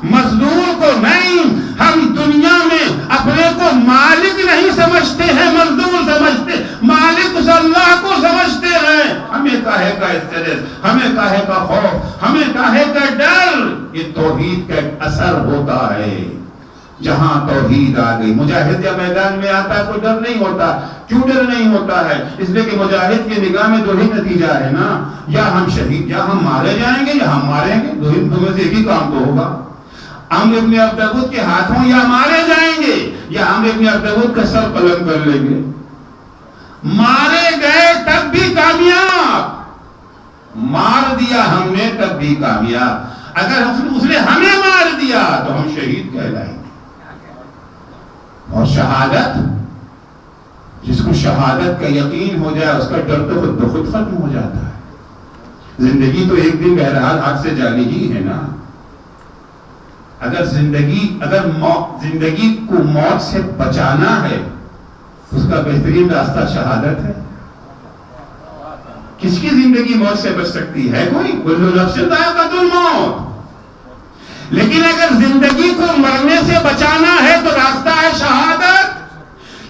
مزدور کو نہیں. ہم دنیا میں اپنے کو مالک نہیں سمجھتے ہیں، مزدور سمجھتے. مالک اس اللہ کو سمجھتے ہیں. ہمیں کاہے کا اسٹریس، ہمیں کاہے کا خوف، ہمیں کاہے کا ڈر؟ یہ توحید کا اثر ہوتا ہے. جہاں توحید آ گئی، مجاہد یا میدان میں آتا ہے کوئی ڈر نہیں ہوتا. کیوں ڈر نہیں ہوتا ہے؟ اس لیے کہ مجاہد کی نگاہ میں 2 ہی نتیجہ ہے نا، یا ہم شہید، یا ہم مارے جائیں گے یا ہم ماریں گے. 2 میں سے ایک ہی کام تو ہوگا. عمرو ابن عبدود کے ہاتھوں یا مارے جائیں گے یا عمرو ابن عبدود کا سر قلم کر لیں گے. مارے گئے تب بھی کامیاب، مار دیا ہم نے تب بھی کامیاب. اگر اس نے ہمیں مار دیا تو ہم شہید کہلائیں گے. اور شہادت، جس کو شہادت کا یقین ہو جائے اس کا ڈر تو خود بخود ختم ہو جاتا ہے. زندگی تو ایک دن بہرحال ہاتھ سے جانی ہی ہے نا. اگر زندگی کو موت سے بچانا ہے اس کا بہترین راستہ شہادت ہے. کس کی زندگی موت سے بچ سکتی ہے؟ کوئی کل نفس ذائقۃ الموت. لیکن اگر زندگی کو مرنے سے بچانا ہے تو راستہ ہے شہادت.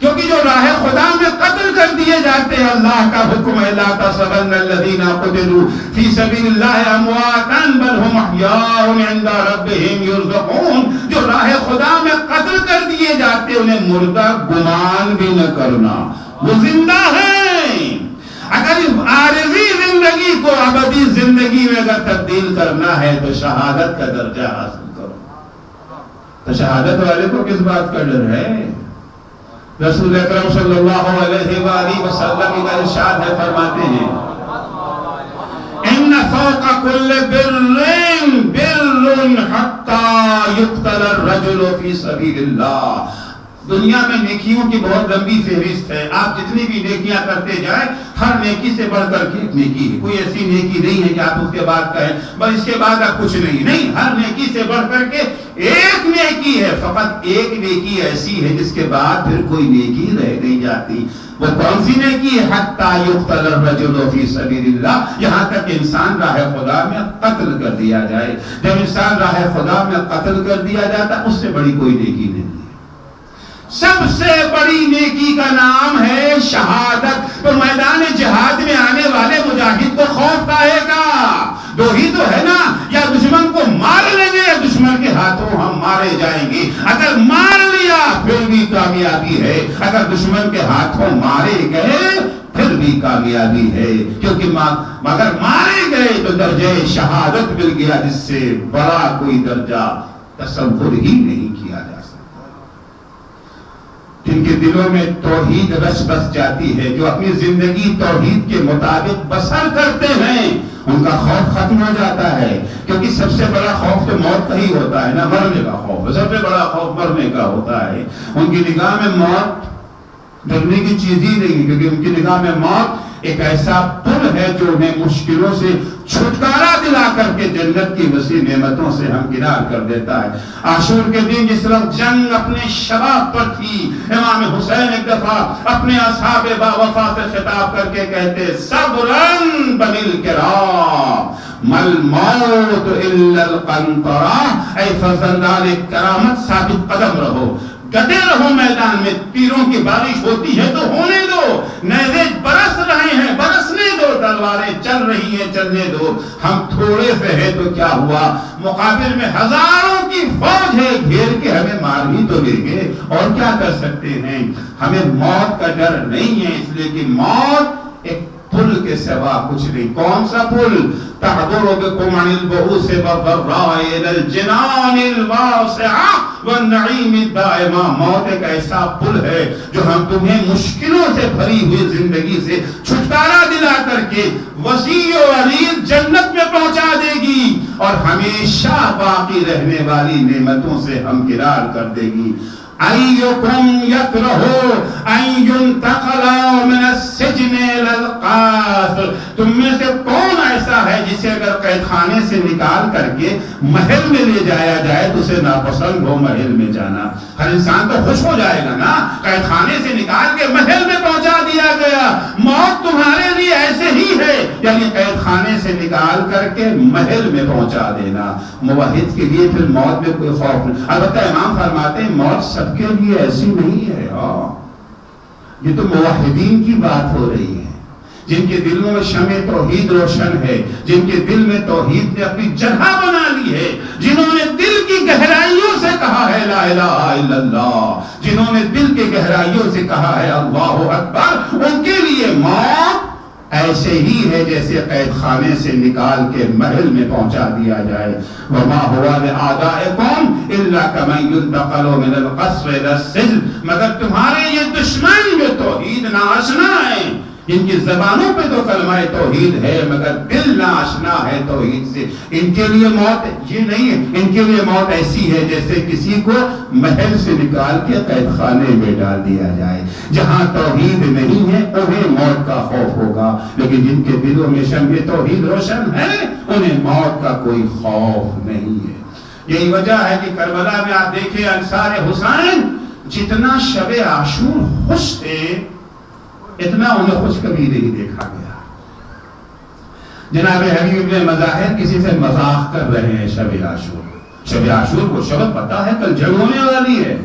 کیونکہ جو راہ خدا میں قتل کر دیے جاتے ہیں، اللہ کا حکم ہے لا تحسبن الذین قتلوا فی سبیل اللہ امواتا بل هم احیاء عند ربهم یرزقون. جو راہ خدا میں قتل کر دیے جاتے انہیں مردہ گمان بھی نہ کرنا، وہ زندہ ہیں۔ اگر عارضی زندگی کو ابدی زندگی میں اگر تبدیل کرنا ہے تو شہادت کا درجہ حاصل کرو۔ تو شہادت والے کو کس بات کا ڈر ہے؟ رسول اکرم صلی اللہ علیہ وآلہ وسلم کا ارشاد ہے، فرماتے ہیں ان فوق کل بر بر حتی یقتل الرجل فی سبیل اللہ۔ دنیا میں نیکیوں کی بہت لمبی فہرست ہے، آپ جتنی بھی نیکیاں کرتے جائیں ہر نیکی سے بڑھ کر کے ایک نیکی ہے، کوئی ایسی نیکی نہیں ہے کہ آپ اس کے بعد کہیں بس اس کے بعد آپ کچھ نہیں، ہر نیکی سے بڑھ کر کے ایک نیکی ہے، فقط ایک نیکی ایسی ہے جس کے بعد پھر کوئی نیکی رہ نہیں جاتی۔ وہ کون سی نیکی ہے؟ حتی یقتل الرجل فی سبیل اللہ، یہاں تک انسان راہ خدا میں قتل کر دیا جائے۔ جب انسان راہ خدا میں قتل کر دیا جاتا اس سے بڑی کوئی نیکی نہیں ہے۔ سب سے بڑی نیکی کا نام ہے شہادت۔ تو میدان جہاد میں آنے والے مجاہد کو خوف کاہے کا؟ دو ہی تو ہے نا، یا دشمن کو مار لیں گے یا دشمن کے ہاتھوں ہم مارے جائیں گے۔ اگر مار لیا پھر بھی کامیابی ہے، اگر دشمن کے ہاتھوں مارے گئے پھر بھی کامیابی ہے، کیونکہ مگر مارے گئے تو درجہ شہادت مل گیا، جس سے بڑا کوئی درجہ تصور ہی نہیں کیا جا سکتا۔ جن کے دلوں میں توحید رچ بس جاتی ہے، جو اپنی زندگی توحید کے مطابق بسر کرتے ہیں، ان کا خوف ختم ہو جاتا ہے، کیونکہ سب سے بڑا خوف تو موت کا ہی ہوتا ہے نا، مرنے کا خوف سب سے بڑا خوف مرنے کا ہوتا ہے۔ ان کی نگاہ میں موت ڈرنے کی چیز ہی نہیں، کیونکہ ان کی نگاہ میں موت ایک ایسا پل ہے جو انہیں مشکلوں سے چھٹکارا دلا کر کے جنت کی وسیع نعمتوں سے ہمکنار کر دیتا ہے۔ عاشور کے دن جس وقت جنگ اپنے شباب پر تھی، امام حسین ایک دفعہ اپنے اصحاب با وفا سے خطاب کر کے کہتے صبرن بنی الکرام مل موت الا القنطرہ، اے فرزندان کرامت ثابت قدم رہو، ڈٹے رہو میدان میں، تیروں کی بارش ہوتی ہے تو ہونے دو، نیزے برس رہے ہیں برسنے دو، تلواریں چل رہی ہیں چلنے دو، ہم تھوڑے سے ہیں تو کیا ہوا، مقابل میں ہزاروں کی فوج ہے، گھیر کے ہمیں مار ہی تو لیں گے، اور کیا کر سکتے ہیں۔ ہمیں موت کا ڈر نہیں ہے، اس لیے کہ موت ایک پل کے سوا کچھ نہیں۔ کون سا پل؟ تعبر بكم عن البؤوس والضراء الى الجنان الواسعة والنعيم الدائم۔ موت ایک ایسا پل ہے جو ہم تمہیں مشکلوں سے بھری ہوئی زندگی سے چھٹکارا دلا کر کے وسیع و عریض جنت میں پہنچا دے گی اور ہمیشہ باقی رہنے والی نعمتوں سے ہمکنار کر دے گی۔ ایکم یکرہو ان ینتقل من السجن الى القصر، تم میں سے کون ایسا ہے جسے اگر قید خانے سے نکال کر کے محل میں لے جایا جائے تو اسے ناپسند ہو محل میں جانا؟ ہر انسان تو خوش ہو جائے گا نا، قید خانے سے نکال کے محل میں پہنچا دیا گیا۔ موت تمہارے لیے ایسے ہی ہے، یعنی قید خانے سے نکال کر کے محل میں پہنچا دینا۔ موحد کے لیے پھر موت میں کوئی خوف نہیں۔ البتہ امام فرماتے ہیں موت سب کے لیے ایسی نہیں ہے، یہ تو موحدین کی بات ہو رہی ہے، جن کے دلوں میں شمع توحید روشن ہے، جن کے دل میں توحید نے اپنی جگہ بنا لی ہے، جنہوں نے دل کی گہرائیوں سے کہا ہے لا الہ الا اللہ، جنہوں نے دل کی گہرائیوں سے کہا ہے اللہ اکبر، ان کے لیے موت ایسے ہی ہے جیسے قید خانے سے نکال کے محل میں پہنچا دیا جائے۔ وما هو لأعدائكم الا كما ينتقل من القصر الى السجن، مگر تمہارے یہ دشمن جو توحید ناآشنا ہیں، جن کی زبانوں پہ تو کلمہ توحید ہے مگر دل ناآشنا ہے توحید سے، ان کے لیے موت یہ نہیں ہے، ان کے لیے موت ایسی ہے جیسے کسی کو محل سے نکال کے قید خانے میں ڈال دیا جائے۔ جہاں توحید نہیں ہے انہیں موت کا خوف ہوگا، لیکن جن کے دلوں میں شمع توحید روشن ہے انہیں موت کا کوئی خوف نہیں ہے۔ یہی وجہ ہے کہ کربلا میں آپ دیکھیں انصار حسین جتنا شب عاشور خوش تھے اتنا انہیں خوش کبھی نہیں دیکھا گیا۔ جناب حبیب ابن مظاہر کسی سے مذاق کر رہے ہیں شب عاشور کو شبت پتا ہے کل جنگ ہونے والی ہے،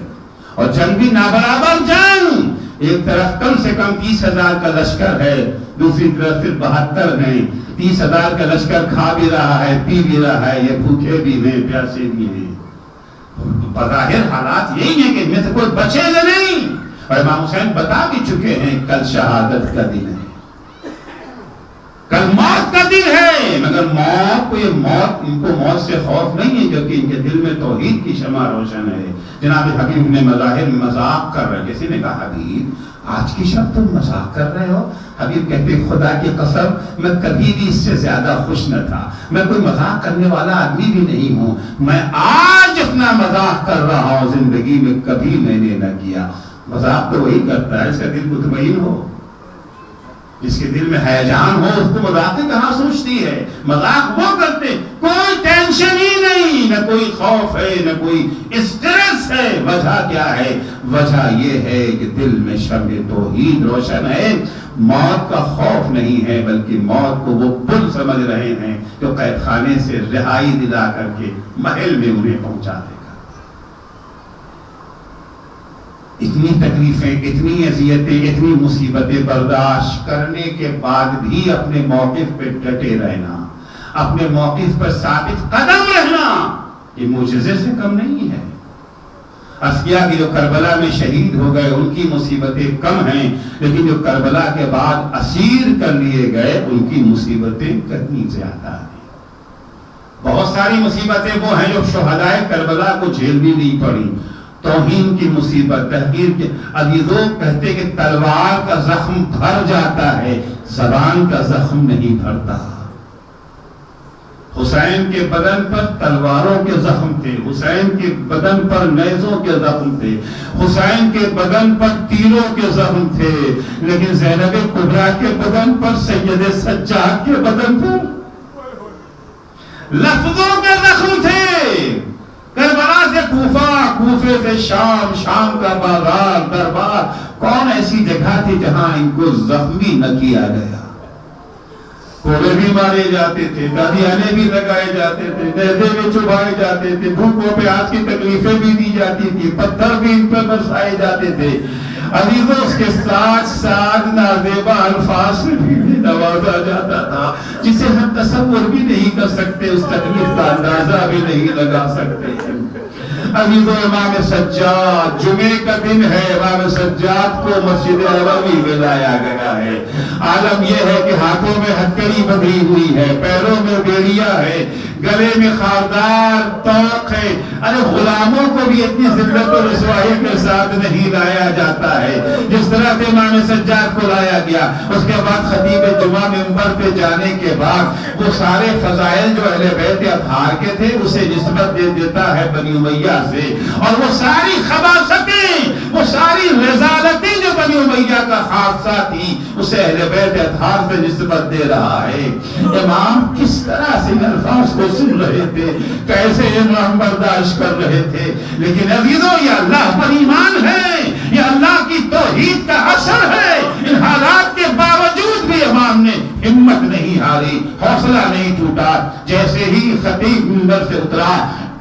اور جنگ بھی نابرابر جنگ، ایک طرف کم سے کم 30,000 کا لشکر ہے، دوسری طرف صرف 72 ہیں۔ 30,000 کا لشکر کھا بھی رہا ہے پی بھی رہا ہے، یہ بھوکے بھی ہیں پیاسے بھی ہیں۔ بظاہر حالات یہی ہیں کہ ان میں سے کوئی بچے گا اور امام حسین بتا بھی چکے ہیں کل شہادت کا دن ہے، کل موت کا دن ہے، مگر موت کو ان کو موت سے خوف نہیں ہے کیونکہ ان کے دل میں توحید کی شمع روشن ہے۔ جناب حبیب نے مظاہر مذاق کر رہے، کسی نے کہا حبیب آج کی شب تم مذاق کر رہے ہو؟ حبیب کہتے خدا کی قسم میں کبھی بھی اس سے زیادہ خوش نہ تھا، میں کوئی مذاق کرنے والا آدمی بھی نہیں ہوں، میں آج اتنا مذاق کر رہا ہوں زندگی میں کبھی میں نے نہ کیا۔ مذاق تو وہی کرتا ہے جس کا دل مطمئن ہو، جس کے دل میں ہیجان ہو، اس کو مذاق کہاں سوچتی ہے؟ مذاق وہ کرتے کوئی ٹینشن ہی نہیں، نہ کوئی خوف ہے نہ کوئی اسٹریس ہے۔ وجہ کیا ہے؟ وجہ یہ ہے کہ دل میں شمع توحید روشن ہے، موت کا خوف نہیں ہے بلکہ موت کو وہ پل سمجھ رہے ہیں جو قید خانے سے رہائی دلا کر کے محل میں انہیں پہنچا دے گا۔ اتنی تکلیفیں، اتنی اذیتیں، اتنی مصیبتیں برداشت کرنے کے بعد بھی اپنے موقف پہ ڈٹے رہنا، اپنے موقف پر ثابت قدم رہنا، یہ معجزے سے کم نہیں ہے۔ اصفیاء کی جو کربلا میں شہید ہو گئے ان کی مصیبتیں کم ہیں، لیکن جو کربلا کے بعد اسیر کر لیے گئے ان کی مصیبتیں کتنی زیادہ ہیں۔ بہت ساری مصیبتیں وہ ہیں جو شہدائے کربلا کو جھیلنی نہیں پڑی، توہین کی مصیبت، تحقیر کی۔ عزیزوں کہتے کہ تلوار کا زخم بھر جاتا ہے، زبان کا زخم نہیں بھرتا۔ حسین کے بدن پر تلواروں کے زخم تھے، حسین کے بدن پر نیزوں کے زخم تھے، حسین کے بدن پر تیروں کے زخم تھے، لیکن زینب کبریٰ کے بدن پر، سید سجاد کے بدن پر لفظوں کے زخم تھے۔ کربلا سے کوفہ، کوفے سے شام، شام کا بازار، دربار، کون ایسی جگہ تھی جہاں ان کو زخمی نہ کیا گیا؟ کوڑے بھی مارے جاتے تھے، قادیانے بھی لگائے جاتے تھے، نیزے بھی چبھائے جاتے تھے، بھوکوں پیاس کی تکلیفیں بھی دی جاتی تھی، پتھر بھی ان پر برسائے جاتے تھے۔ عزیزوں اس کے ساتھ ساتھ نازیبا الفاظ سے بھی نوازا جاتا تھا جسے ہم تصور بھی نہیں کر سکتے، اس تکلیف کا اندازہ بھی نہیں لگا سکتے۔ عزیزوں امام سجاد، جمعے کا دن ہے، امام سجاد کو مسجد نبوی میں لایا گیا ہے۔ عالم یہ ہے کہ ہاتھوں میں ہتکڑی بندھی ہوئی ہے، پیروں میں بیڑیا ہے، گلے میں خاردار توق ہے۔ ارے غلاموں کو بھی اتنی ذلت و رسوائی کے ساتھ نہیں لایا جاتا ہے جس طرح سے امام سجاد کو لایا گیا۔ اس کے بعد خطیب جمعہ منبر پہ جانے کے بعد وہ سارے فضائل جو اہل بیت اطہار کے تھے اسے نسبت دے دیتا ہے بنی امیہ سے، اور وہ ساری خباثتیں، وہ ساری رذالتیں جو بنی امیہ کا خاصہ تھی اسے اہل بیت اطہار سے نسبت دے رہا ہے۔ امام کس طرح سے ان الفاظ کو سن رہے تھے، کیسے امام برداشت کر رہے تھے، لیکن عزیزوں یہ اللہ پر ایمان ہے، یہ اللہ کی توحید کا اثر ہے۔ ان حالات کے باوجود بھی امام نے ہمت نہیں ہاری، حوصلہ نہیں ٹوٹا۔ جیسے ہی خطیب منبر سے اترا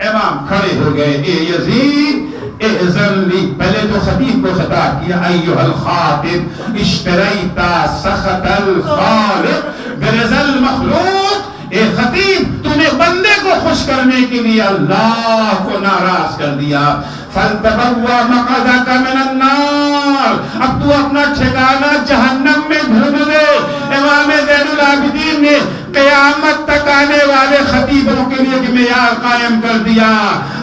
امام کھڑے ہو گئے، اے یزید اذن لی، پہلے تو خطیب کو خطاب کیا، ایھا الخاطب اشتریتا سخط الخالق برضا المخلوق، اے خطیب تو نے بندے کو خوش کرنے کے لیے اللہ کو ناراض کر دیا۔ فَلْتَبَوَّ مَقَدَكَ مِنَ النَّارِ، اب تو اپنا ٹھکانہ جہنم میں ڈھونڈ لے۔ امام زین العابدین نے قیامت تک آنے والے خطیبوں کے لیے ایک معیار قائم کر دیا،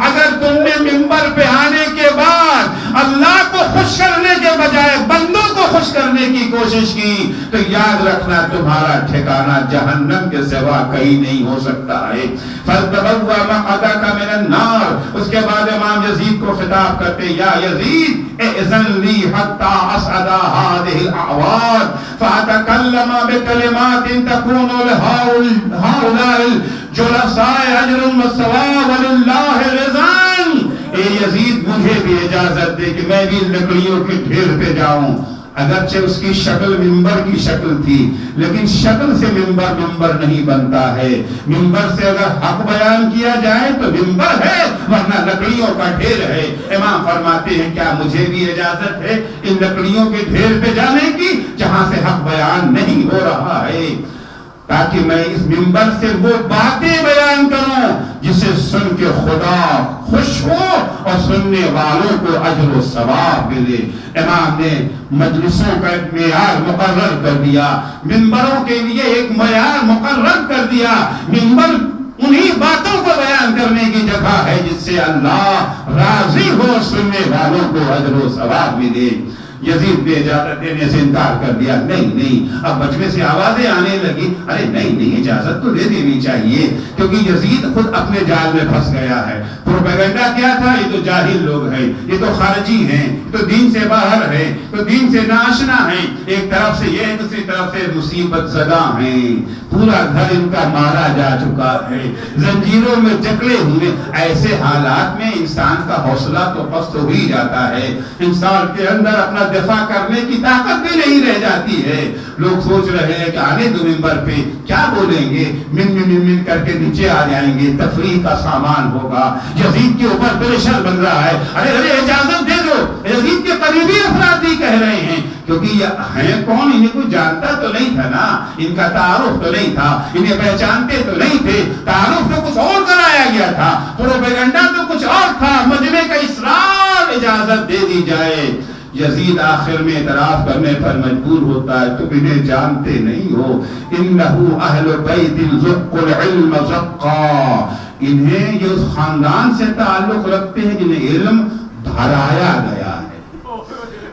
اگر تم نے منبر پہ آنے کے بعد اللہ کو خوش کرنے کے بجائے بندوں کو خوش کرنے کی کوشش کی تو یاد رکھنا تمہارا ٹھکانہ جہنم کے سوا کہیں نہیں ہو سکتا ہے۔ فَلْتَبَوَّ مَقَدَكَ مِنَ النَّارِ، اس کے بعد امام یزید کو خطاب کرتے، یا یزید اِذن لی حتی اسعد هذه الاعواد فاتکلم بکلمات تکون لهؤلاء الجلساء اجر وثواب وللہ رضوان۔ اے یزید مجھے بھی اجازت دے کہ میں بھی لکڑیوں کے ڈھیر پہ جاؤں۔ اگرچہ اس کی شکل ممبر کی شکل تھی لیکن شکل سے ممبر نہیں بنتا ہے۔ ممبر سے اگر حق بیان کیا جائے تو ممبر ہے، ورنہ لکڑیوں کا ڈھیر ہے۔ امام فرماتے ہیں کیا مجھے بھی اجازت ہے ان لکڑیوں کے ڈھیر پہ جانے کی جہاں سے حق بیان نہیں ہو رہا ہے؟ تاکہ میں اس منبر سے وہ باتیں بیان کروں جسے سن کے خدا خوش ہو اور سننے والوں کو اجر و ثواب ملے۔ امام نے مجلسوں کا ایک معیار مقرر کر دیا، منبروں کے لیے ایک معیار مقرر کر دیا۔ منبر انہی باتوں کو بیان کرنے کی جگہ ہے جس سے اللہ راضی ہو، سننے والوں کو اجر و ثواب ملے۔ یزید نے اجازت دینے سے انکار کر دیا، نہیں، اب مجمع سے آوازیں آنے لگی، ارے نہیں، اجازت تو دے دینی چاہیے، کیونکہ یزید خود اپنے جال میں پھنس گیا ہے۔ پروپیگنڈا کیا تھا؟ یہ تو جاہل لوگ ہیں، یہ تو خارجی ہیں، یہ تو دین سے باہر ہیں، تو دین سے ناشنا ہیں، ایک طرف سے یہ، دوسری طرف سے مصیبت زدہ ہیں، پورا گھر ان کا مارا جا چکا ہے، زنجیروں میں جکڑے ہوئے۔ ایسے حالات میں انسان کا حوصلہ تو پست ہو ہی جاتا ہے، انسان کے اندر اپنا دفاع کرنے کی طاقت بھی نہیں رہ جاتی ہے۔ لوگ سوچ رہے ہیں کہ آنے دو منبر پہ کیا بولیں گے، من کر کے نیچے آ جائیں گے، تفریح کا سامان ہوگا۔ یزید کے اوپر پریشر بن رہا ہے، ارے اجازت دے دو۔ یزید کے قریبی افراد بھی کہہ رہے ہیں، کیونکہ یہ ہیں کون، انہیں کوئی جانتا تو نہیں تھا نا، ان کا تعارف تو نہیں تھا، انہیں پہچانتے تو نہیں تھے، تعارف تو کچھ اور کرایا گیا تھا، پروپیگنڈا تو کچھ اور تھا، مجمع کا اصرار اجازت دے دی جائے۔ یزید آخر میں اعتراف کرنے پر مجبور ہوتا ہے، تم انہیں جانتے نہیں ہو، انہو اہل بیت زق العلم زقا، انہیں یہ اس خاندان سے تعلق رکھتے ہیں جنہیں علم بھرایا گیا ہے،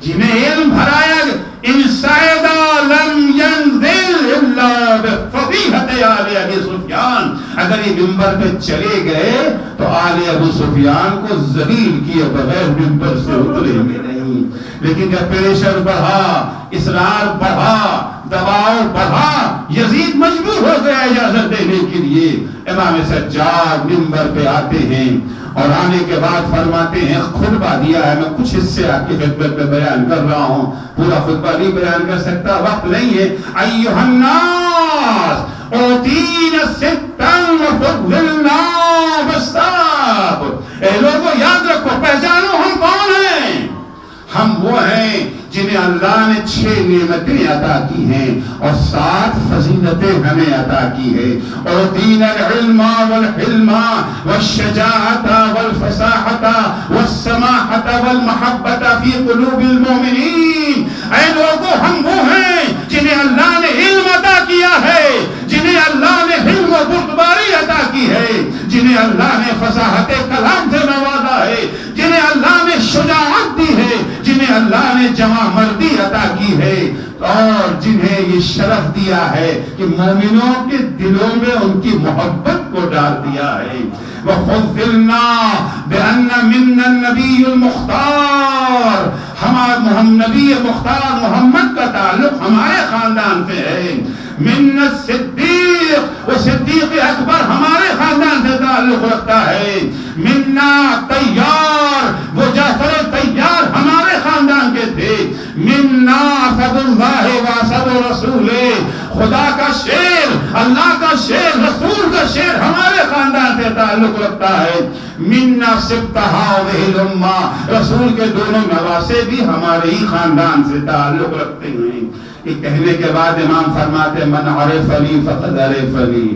جنہیں علم بھرایا گیا۔ ان سائدہ لم ينزل الا بفضیحت آل ابی سفیان، اگر یہ منبر پہ چلے گئے تو آل ابو سفیان کو ذلیل کیے بغیر منبر سے اتریں گے نہیں۔ لیکن جب پریشر بڑھا، اصرار بڑھا، دباؤ بڑھا، یزید مجبور ہو گیا اجازت دینے کے لیے۔ امام سجاد منبر پہ آتے ہیں اور آنے کے بعد فرماتے ہیں، خطبہ دیا ہے، میں کچھ حصے آپ کی خدمت میں بیان کر رہا ہوں، پورا خطبہ نہیں بیان کر سکتا، وقت نہیں ہے۔ ایھا الناس اوتینا ستا وفضلنا بالسبع، اے لوگوں یاد رکھو، پہچانو ہم کون ہیں۔ ہم وہ ہیں جنہیں اللہ نے 6 نعمتیں عطا کی ہیں اور 7 فضیلتیں ہمیں عطا کی ہے۔ اور دین العلم والحلم والشجاعت والفصاحت والسماحت والمحبت فی قلوب المؤمنین، اے لوگوں ہم وہ ہیں جنہیں اللہ نے علم عطا کیا ہے، جنہیں اللہ نے حلم و بردباری عطا کی ہے، جنہیں اللہ نے فصاحت کلام سے نوازا ہے، جنہیں اللہ نے شجاعت دی ہے، جنہیں اللہ نے جمع مردی عطا کی ہے، اور جنہیں یہ شرف دیا ہے کہ مومنوں کے دلوں میں ان کی محبت کو ڈال دیا ہے۔ وَخُذِّلْنَا بِأَنَّ مِنَّا النَّبِيُّ الْمُخْتَارِ، ہمارا نبی مختار محمد کا تعلق ہمارے خاندان سے ہے۔ مِنَّا الصِّدِّيقِ، وہ صدیق اکبر ہمارے خاندان سے تعلق رکھتا ہے۔ مِنَّا طیار، وہ جعفر طیار ہمارے خاندان کے تھے۔ مِنَّا اسد اللہ واسد رسول، خدا کا شیر، اللہ کا شیر، رسول کا شیر ہمارے خاندان سے تعلق رکھتا ہے۔ مِنَّا سِبْطَ هَٰذِهِ الْأُمَّةِ، رسول کے دونوں نواسے بھی ہمارے ہی خاندان سے تعلق رکھتے ہیں۔ یہ کہنے کے بعد امام فرماتے من عرفنی فقد عرفنی،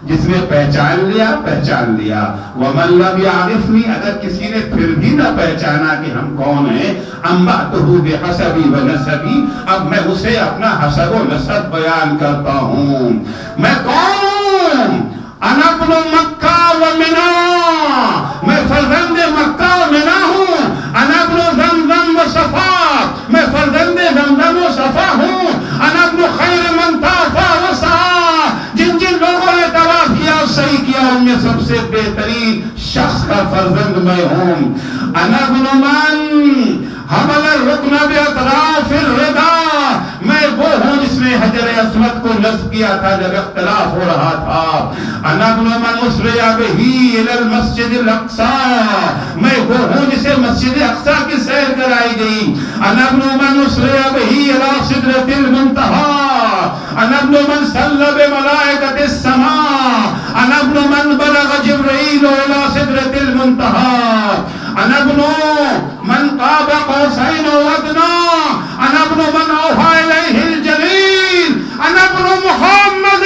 جس نے پہچان لیا پہچان لیا، ومن لم يعرفنی، اگر کسی نے پھر بھی نہ پہچانا کہ ہم کون ہیں، انبأتہ بحسبی ونسبی، اب میں اسے اپنا حسب و نسب بیان کرتا ہوں۔ میں کون ہوں؟ انا ابن مکہ و منا، میں فرزند مکہ و منا ہوں۔ انا ابن زمزم و صفا، میں فرزند زمزم و صفا ہوں۔ انا ابن خیر من طاف و سعی، جن جن لوگوں نے طواف کیا اور صحیح کیا ان میں سب سے بہترین شخص کا فرزند میں ہوں۔ انا ابن من حمل الرکن باطراف الردا، میں وہ ہوں جس نے حجر اسود کو نصب کیا تھا جب اختلاف ہو رہا تھا۔ انا ابن من اسری بہ الی المسجد الاقصی، میں وہ ہوں جسے مسجد اقصی کی سیر کرائی گئی۔ انا ابن من اسری بہ الی سدرۃ المنتہی، انا ابن من صلی بملائکۃ السماء، انا ابن من بلغ جبرائیل الی سدرۃ المنتہی، انا ابن من قاب قوسین و ادنی، انا ابن من اوحی الیہ الجلیل، انا ابن محمد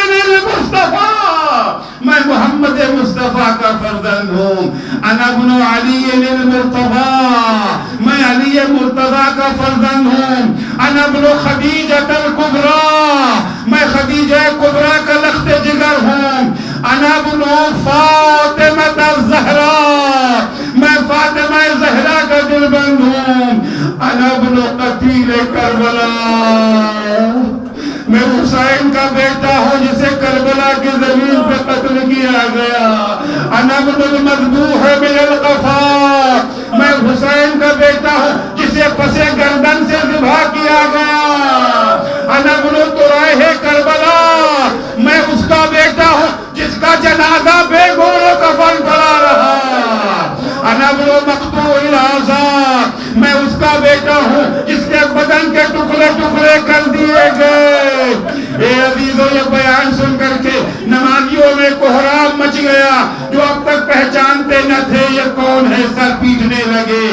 علی المرتضی، میں علی مرتضی کا فرزند ہوں. انا ابن خدیجہ الکبریٰ، میں خدیجہ کبریٰ کا لخت جگر ہوں. انا ابن فاطمہ الزہراء، میں فاطمہ زہرا کا دلبند ہوں. انا ابن قتیل کربلا، میں حسین کا بیٹا ہوں جسے کربلا کی زمین پہ قتل کیا گیا. انا ابن المذبوح من القفا، میں حسین کا بیٹا ہوں جسے پس گردن سے ذبح کیا گیا. انا ابن طرائح کربلا، میں اس کا بیٹا ہوں جس کا جنازہ بے گور و کفن پڑا رہا. انا ابن مقطوع الاعضاء، میں اس کا بیٹا ہوں جس کے بدن کے ٹکڑے ٹکڑے کر دیے گئے. اے عزیزو، یہ بیان سن کر کے نمازیوں میں کوہرام مچ گیا. جو اب تک پہچانتے نہ تھے یہ کون ہے، سر پیٹنے لگے.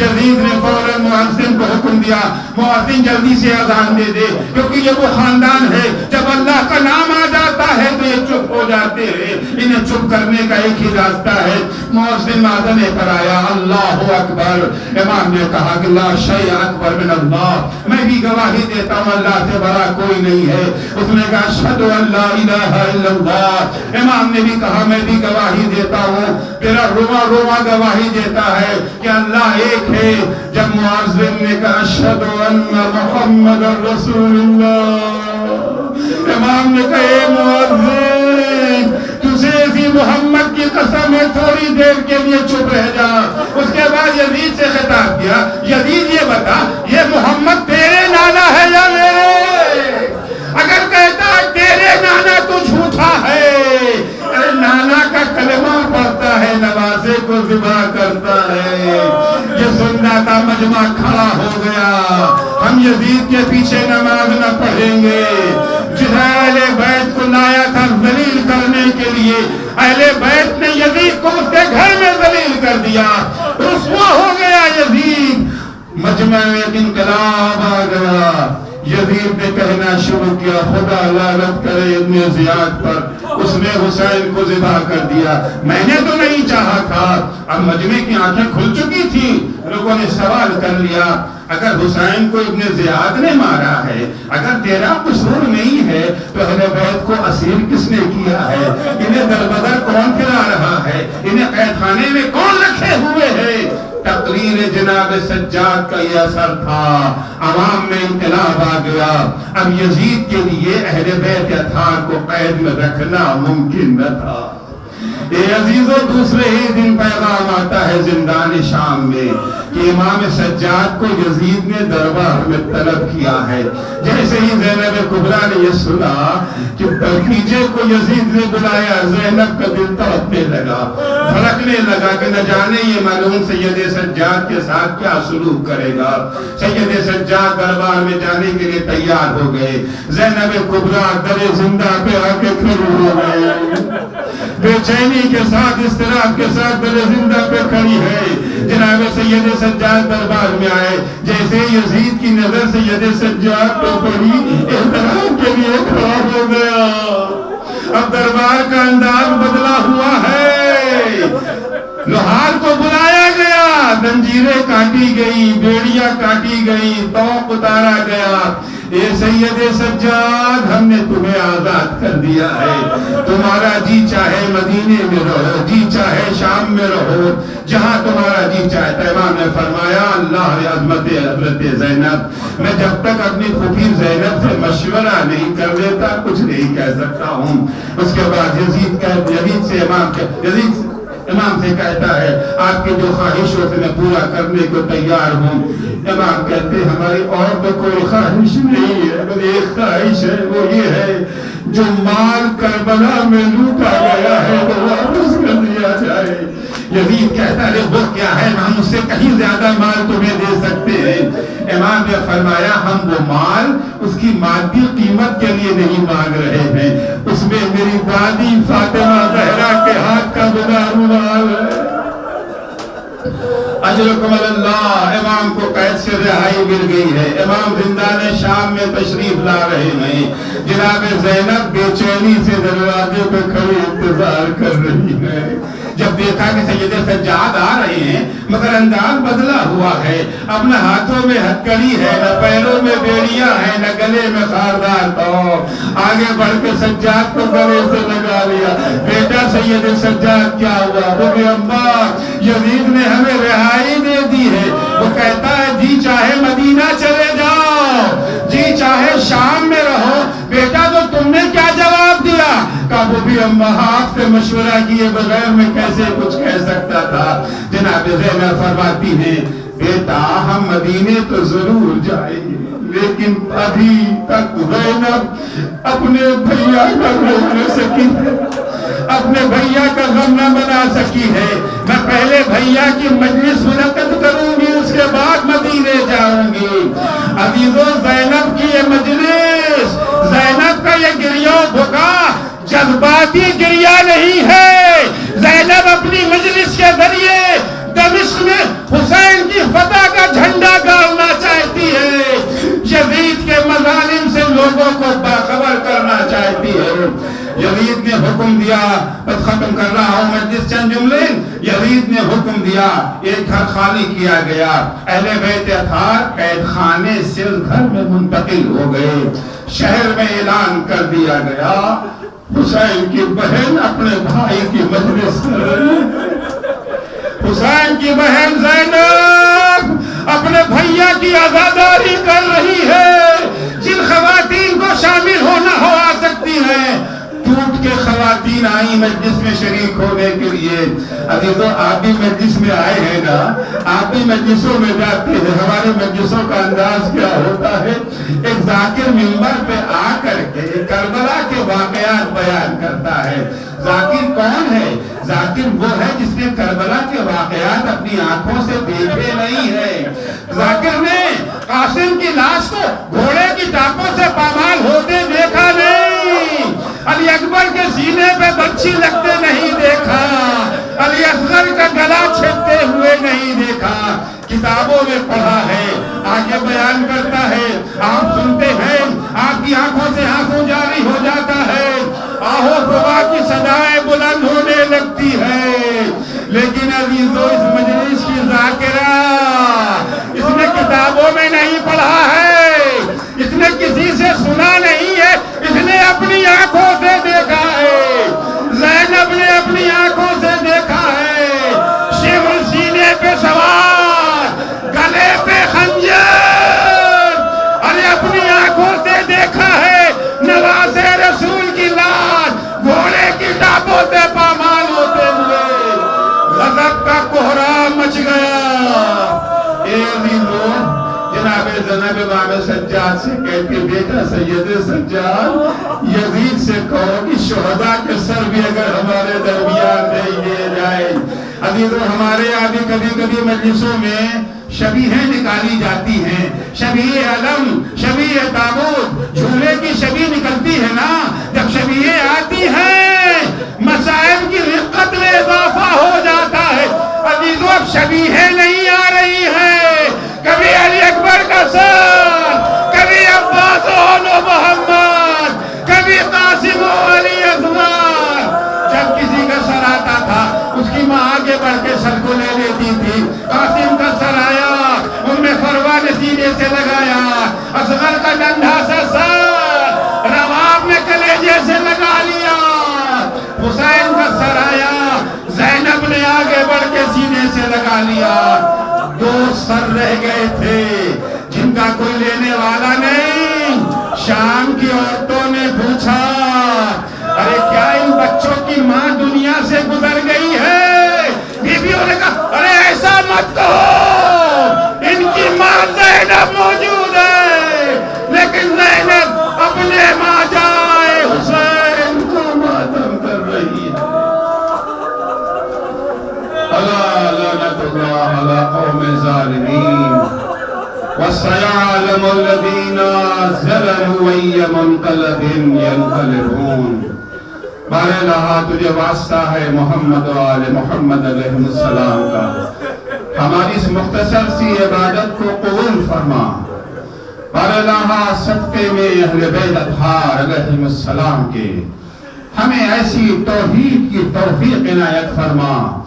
یزید نے فوراً مؤذن کو حکم دیا، مؤذن جلدی سے اذان دے دے، کیونکہ یہ وہ خاندان ہے جب اللہ کا نام آ جاتا ہے تو یہ چپ ہو جاتے ہیں. انہیں چپ کرنے کا ایک ہی راستہ ہے. مؤذن اذان پر آیا، اللہ اکبر. امام نے کہا کہ لا شیء اکبر من اللہ، میں بھی گواہی دیتا ہوں اللہ سے بڑا کوئی نہیں ہے. اس نے کہا اشہد ان لا الہ الا اللہ. امام نے بھی کہا میں بھی گواہی دیتا ہوں. میرا رواں رواں گواہی دیتا ہے کہ اللہ ایک ہے. جب مؤذن نے کہا اشہد ان محمد رسول اللہ، امام نے کہا اے مؤذن، تجھے اسی محمد کی قسم ہے تھوڑی دیر کے لیے چپ رہ جا. اس کے بعد یزید سے خطاب کیا، یزید یہ بتا یہ محمد تیرے نانا ہے یا میرے؟ اگر کہتا ہے تیرے نانا تو جھوٹا ہے. ارے نانا کا کلمہ پڑھتا ہے، نوازے کو ذبح کرتا ہے. یہ سننا تھا، مجمع کھڑا ہو گیا. ہم یزید کے پیچھے نماز نہ پڑھیں گے. جس اہل بیت کو لایا تھا ذلیل کرنے کے لیے، اہل بیت نے یزید کو اس کے گھر میں ذلیل کر دیا. رسوا ہو گیا یزید. مجمع میں ایک انقلاب آ گیا. یزید نے کہنا شروع کیا خدا لعنت کرے ابن زیاد پر، اس نے حسین کو ذبح کر دیا. میں نے تو نہیں چاہا تھا. اب مجمع کی آنکھیں کھل چکی تھی. لوگوں نے سوال کر لیا اگر حسین کو ابن زیاد نے مارا ہے، اگر تیرا قصور نہیں ہے تو اہل بیت کو اسیر کس نے کیا ہے؟ انہیں دربدر کون پھرا رہا ہے؟ انہیں قید خانے میں کون رکھے ہوئے ہے؟ تقریر جناب سجاد کا یہ اثر تھا. عوام میں انقلاب آ گیا. اب یزید کے لیے اہل بیت اطہار کو قید میں رکھنا ممکن نہ تھا. اے عزیزو، دوسرے ہی دن پیغام آتا ہے زندان شام میں کہ امام سجاد کو یزید نے دربار میں طلب کیا ہے. جیسے ہی زینب کبریٰ نے یہ سنا کہ بھتیجے کو یزید نے بلایا، زینب کا دل تڑپنے لگا، دھڑکنے لگا کہ نہ جانے یہ معلوم سید سجاد کے ساتھ کیا سلوک کرے گا. سید سجاد دربار میں جانے کے لیے تیار ہو گئے. زینب کبریٰ در زندہ پہ آ کے کھڑی ہو گئے، بے چینی کے ساتھ اضطراب کے ساتھ در زندہ پہ کھڑی ہے. جناب سید سجاد دربار میں آئے. جیسے یزید کی نظر سید سجاد پہ پڑی، احترام کے لیے کھڑا ہو گیا. اب دربار کا انداز بدلا ہوا ہے. لوہار کو بلایا گیا، زنجیریں کاٹی گئی، بیڑیاں کاٹی گئی، طوق اتارا گیا. اے سید سجاد، ہم نے تمہیں آزاد کر دیا ہے. تمہارا جی چاہے مدینے میں رہو، جی چاہے شام میں رہو، جہاں تمہارا جی چاہتا ہے. امام نے فرمایا اللہ عظمت حضرت زینب، میں جب تک اپنی پھوپھی زینب سے مشورہ نہیں کر لیتا کچھ نہیں کہہ سکتا ہوں. اس کے بعد یزید سے امام سے کہتا ہے آپ کی جو خواہش ہو میں پورا کرنے کو تیار ہوں. امام کہتے ہیں ہماری اور تو کوئی خواہش نہیں ہے، بس ایک خواہش ہے، وہ یہ ہے جو مال کربلا میں لوٹا گیا ہے وہ واپس کر دیا جائے. یزید کہتا ہے وہ کیا ہے، ہم اس سے کہیں زیادہ مال تمہیں دے سکتے ہیں. امام نے فرمایا ہم وہ مال اس کی مادی قیمت کے لیے نہیں مانگ رہے ہیں، اس میں میری دادی فاطمہ زہرا کے ہاتھ کا بنا مال ہے. اجرکم اللہ. امام کو قید سے رہائی مل گئی ہے. امام زندان شام میں تشریف لا رہے ہیں. جناب زینب بے چینی سے دروازے پہ کھڑی انتظار کر رہی ہے. جب دیکھا کہ سید سجاد آ رہے ہیں مگر انداز بدلا ہوا ہے، اب نہ ہاتھوں میں ہتھکڑی ہے، نہ پیروں میں بیڑیاں ہیں، نہ گلے میں خاردار تو آگے بڑھ کے سجاد کو گلے سے لگا لیا، بیٹا سید سجاد کیا ہوا؟ وہ بھی اماں یزید نے ہمیں رہائی دے دی ہے، وہ کہتا ہے جی چاہے مدینہ چلے جاؤ، جی چاہے شام میں رہو، بیٹا تو تم نے کیا جواب دیا؟ کہا وہ بھی اماں آپ سے مشورہ کیے بغیر میں کیسے کچھ کہہ سکتا تھا۔ جناب زینب فرماتی ہیں بیٹا ہم مدینے تو ضرور جائیں گے، لیکن ابھی تک زینب اپنے بھیا کا غم نہ سکی ہے، اپنے بھیا کا غم نہ بنا سکی ہے۔ میں پہلے بھیا کی مجلس منعقد کروں گی، اس کے بعد مدینے جاؤں گی۔ عزیزو زینب کی یہ مجلس، زینب کا یہ گریہ و بھکا جذباتی گریہ نہیں ہے، زینب اپنی مجلس کے ذریعے دمشق میں حسین کی فتح کا جھنڈا گاڑنا چاہتی ہے، یزید کے مظالم سے لوگوں کو باخبر کرنا چاہتی ہے۔ یزید نے حکم دیا، بس ختم کر رہا ہوں مجلس چند جملے، یزید نے حکم دیا ایک گھر خالی کیا گیا، اہل بیت اطہار قید خانے سے اس گھر میں منتقل ہو گئے، شہر میں اعلان کر دیا گیا حسین کی بہن اپنے بھائی کی مجلس کر رہی ہے، حسین کی بہن زینب اپنے بھیا کی عزاداری کر رہی ہے۔ جن خواتین کو شامل ہونا ہو آ سکتی ہیں، ٹوٹ کے خواتین آئی مجلس میں شریک ہونے کے لیے۔ عزیزو آپ بھی مجلس میں آئے ہیں نا، آپ بھی مجلسوں میں جاتے ہیں، ہمارے مجلسوں کا انداز کیا ہوتا ہے؟ ایک ذاکر منبر پہ آ کر کے کربلا کے واقعات بیان کرتا ہے۔ ذاکر کون ہے؟ ذاکر وہ ہے جس نے کربلا کے واقعات اپنی آنکھوں سے دیکھے نہیں ہے۔ ذاکر نے قاسم کی لاش کو گھوڑے کی ٹانپوں سے پامال ہوتے دیکھا نہیں، علی اکبر کے سینے پہ بچی لگتے نہیں دیکھا، علی اصغر کا گلا چھیدتے ہوئے نہیں دیکھا، کتابوں میں پڑھا ہے، آگے بیان کرتا ہے، آپ سنتے ہیں، آپ کی آنکھوں سے آنسو جاری ہو جاتا ہے، آہو صبح کی صدائیں بلند ہونے لگتی ہے۔ لیکن عزیزو اس مجلس کی ذاکرہ، اس نے کتابوں میں نہیں پڑھا ہے، اس نے کسی سے سنا نہیں ہے، اس نے اپنی آنکھوں سے دیکھا ہے۔ زینب نے اپنی آنکھوں سے دیکھا ہے، شمر سینے پہ سوار، گلے پہ خنجر، ارے اپنی آنکھوں سے دیکھا ہے نواسے رسول کی لاش گھوڑے کی ٹانپوں سے پامال ہوتے ہوئے۔ غضب کا کوہرام مچ گیا۔ اے عزیزو جناب زینب امام سجاد سے کہتے بیٹا سید سجاد یزید سے کہو کہ شہداء کے سر بھی اگر ہمارے درمیان نہیں دیے جائے۔ عزیزو ہمارے یہاں بھی کبھی کبھی مجلسوں میں شبیہیں نکالی جاتی ہیں، شبیہ علم، شبیہ تابوت، جھولے کی شبیہ نکلتی ہے نا، جب شبیہیں آتی ہیں مسائب کی رقت میں اضافہ ہو جاتا ہے۔ عزیزو اب شبیہیں نہیں آ رہی ہیں، کبھی علی اکبر کا سر، کبھی عباس و محمد، کبھی قاسم و علی اصغر۔ جب کسی کا سر آتا تھا اس کی ماں آگے بڑھ کے سر کو لے لیتی تھی، قاسم کا سر آیا ان میں فروا نے سینے سے لگایا، اصغر کا ڈنڈا سا سر رواب نے کلیجے سے لگا لیا، حسین کا سر آیا زینب نے آگے بڑھ کے سینے سے لگا لیا۔ دو سر رہ گئے تھے جن کا کوئی لینے والا نہیں۔ شام کی عورتوں نے پوچھا ارے کیا ان بچوں کی ماں دنیا سے گزر گئی ہے؟ بیویوں نے کہا ارے ایسا مت کہو، ان کی ماں زینب موجود ہے، لیکن زینب اپنے ماں جائے حسین کو ماتم کر رہی ہے۔ الا لعنت اللہ علی قوم ظالمین وسيعلم الذين ظلموا أي منقلب ينقلبون۔ بارہا تجھے واسطہ ہے محمد و آل محمد علیہ السلام کا، ہماری اس مختصر سی عبادت کو قبول فرما۔ بارہا صدقے میں اہل بیت اطہار علیہ السلام کے ہمیں ایسی توحید کی توفیق عنایت فرما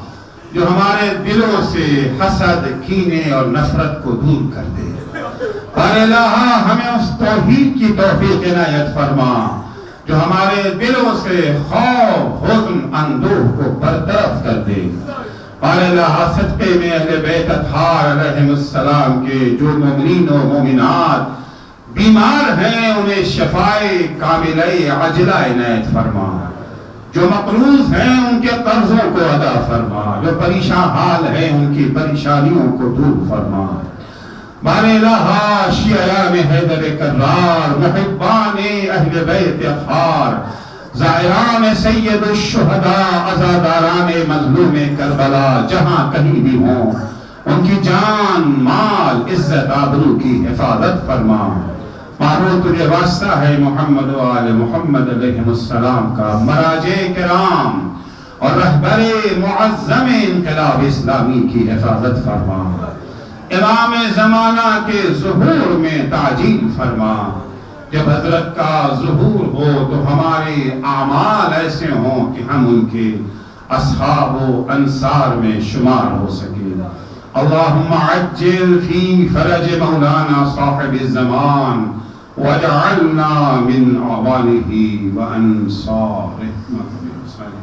جو ہمارے دلوں سے حسد، کینے اور نفرت کو دور کر دے۔ اور الہ ہمیں اس توحید کی توفیق عنایت فرما جو ہمارے دلوں سے خوف، حزن، اندوہ کو برطرف کر دے۔ اور الہ صدقے میں اہل بیت اطہار علیہم السلام کے جو مومنین و مومنات بیمار ہیں انہیں شفائے کاملہ عاجلہ عنایت فرما، جو مقروض ہیں ان کے قرضوں کو ادا فرما، جو پریشان حال ہیں ان کی پریشانیوں کو دور فرما۔ بار الہ شیعیان حیدر کرار، محبان اہل بیت اطہار، زائران سید الشہداء، عزاداران مظلوم کربلا جہاں کہیں بھی ہوں ان کی جان، مال، عزت، آبرو کی حفاظت فرما۔ مارو تجھے واسطہ ہے محمد و آل محمد علیہ السلام کا، مراجع کرام اور رہبر معظم انقلاب اسلامی کی حفاظت فرما۔ امام زمانہ کے ظہور میں تعجیل فرما۔ جب حضرت کا ظہور ہو تو ہمارے اعمال ایسے ہوں کہ ہم ان کے اصحاب و انصار میں شمار ہو سکے۔ اللہم عجل فی فرج مولانا صاحب الزمان واجعلنا من اعوانہ وانصارہ۔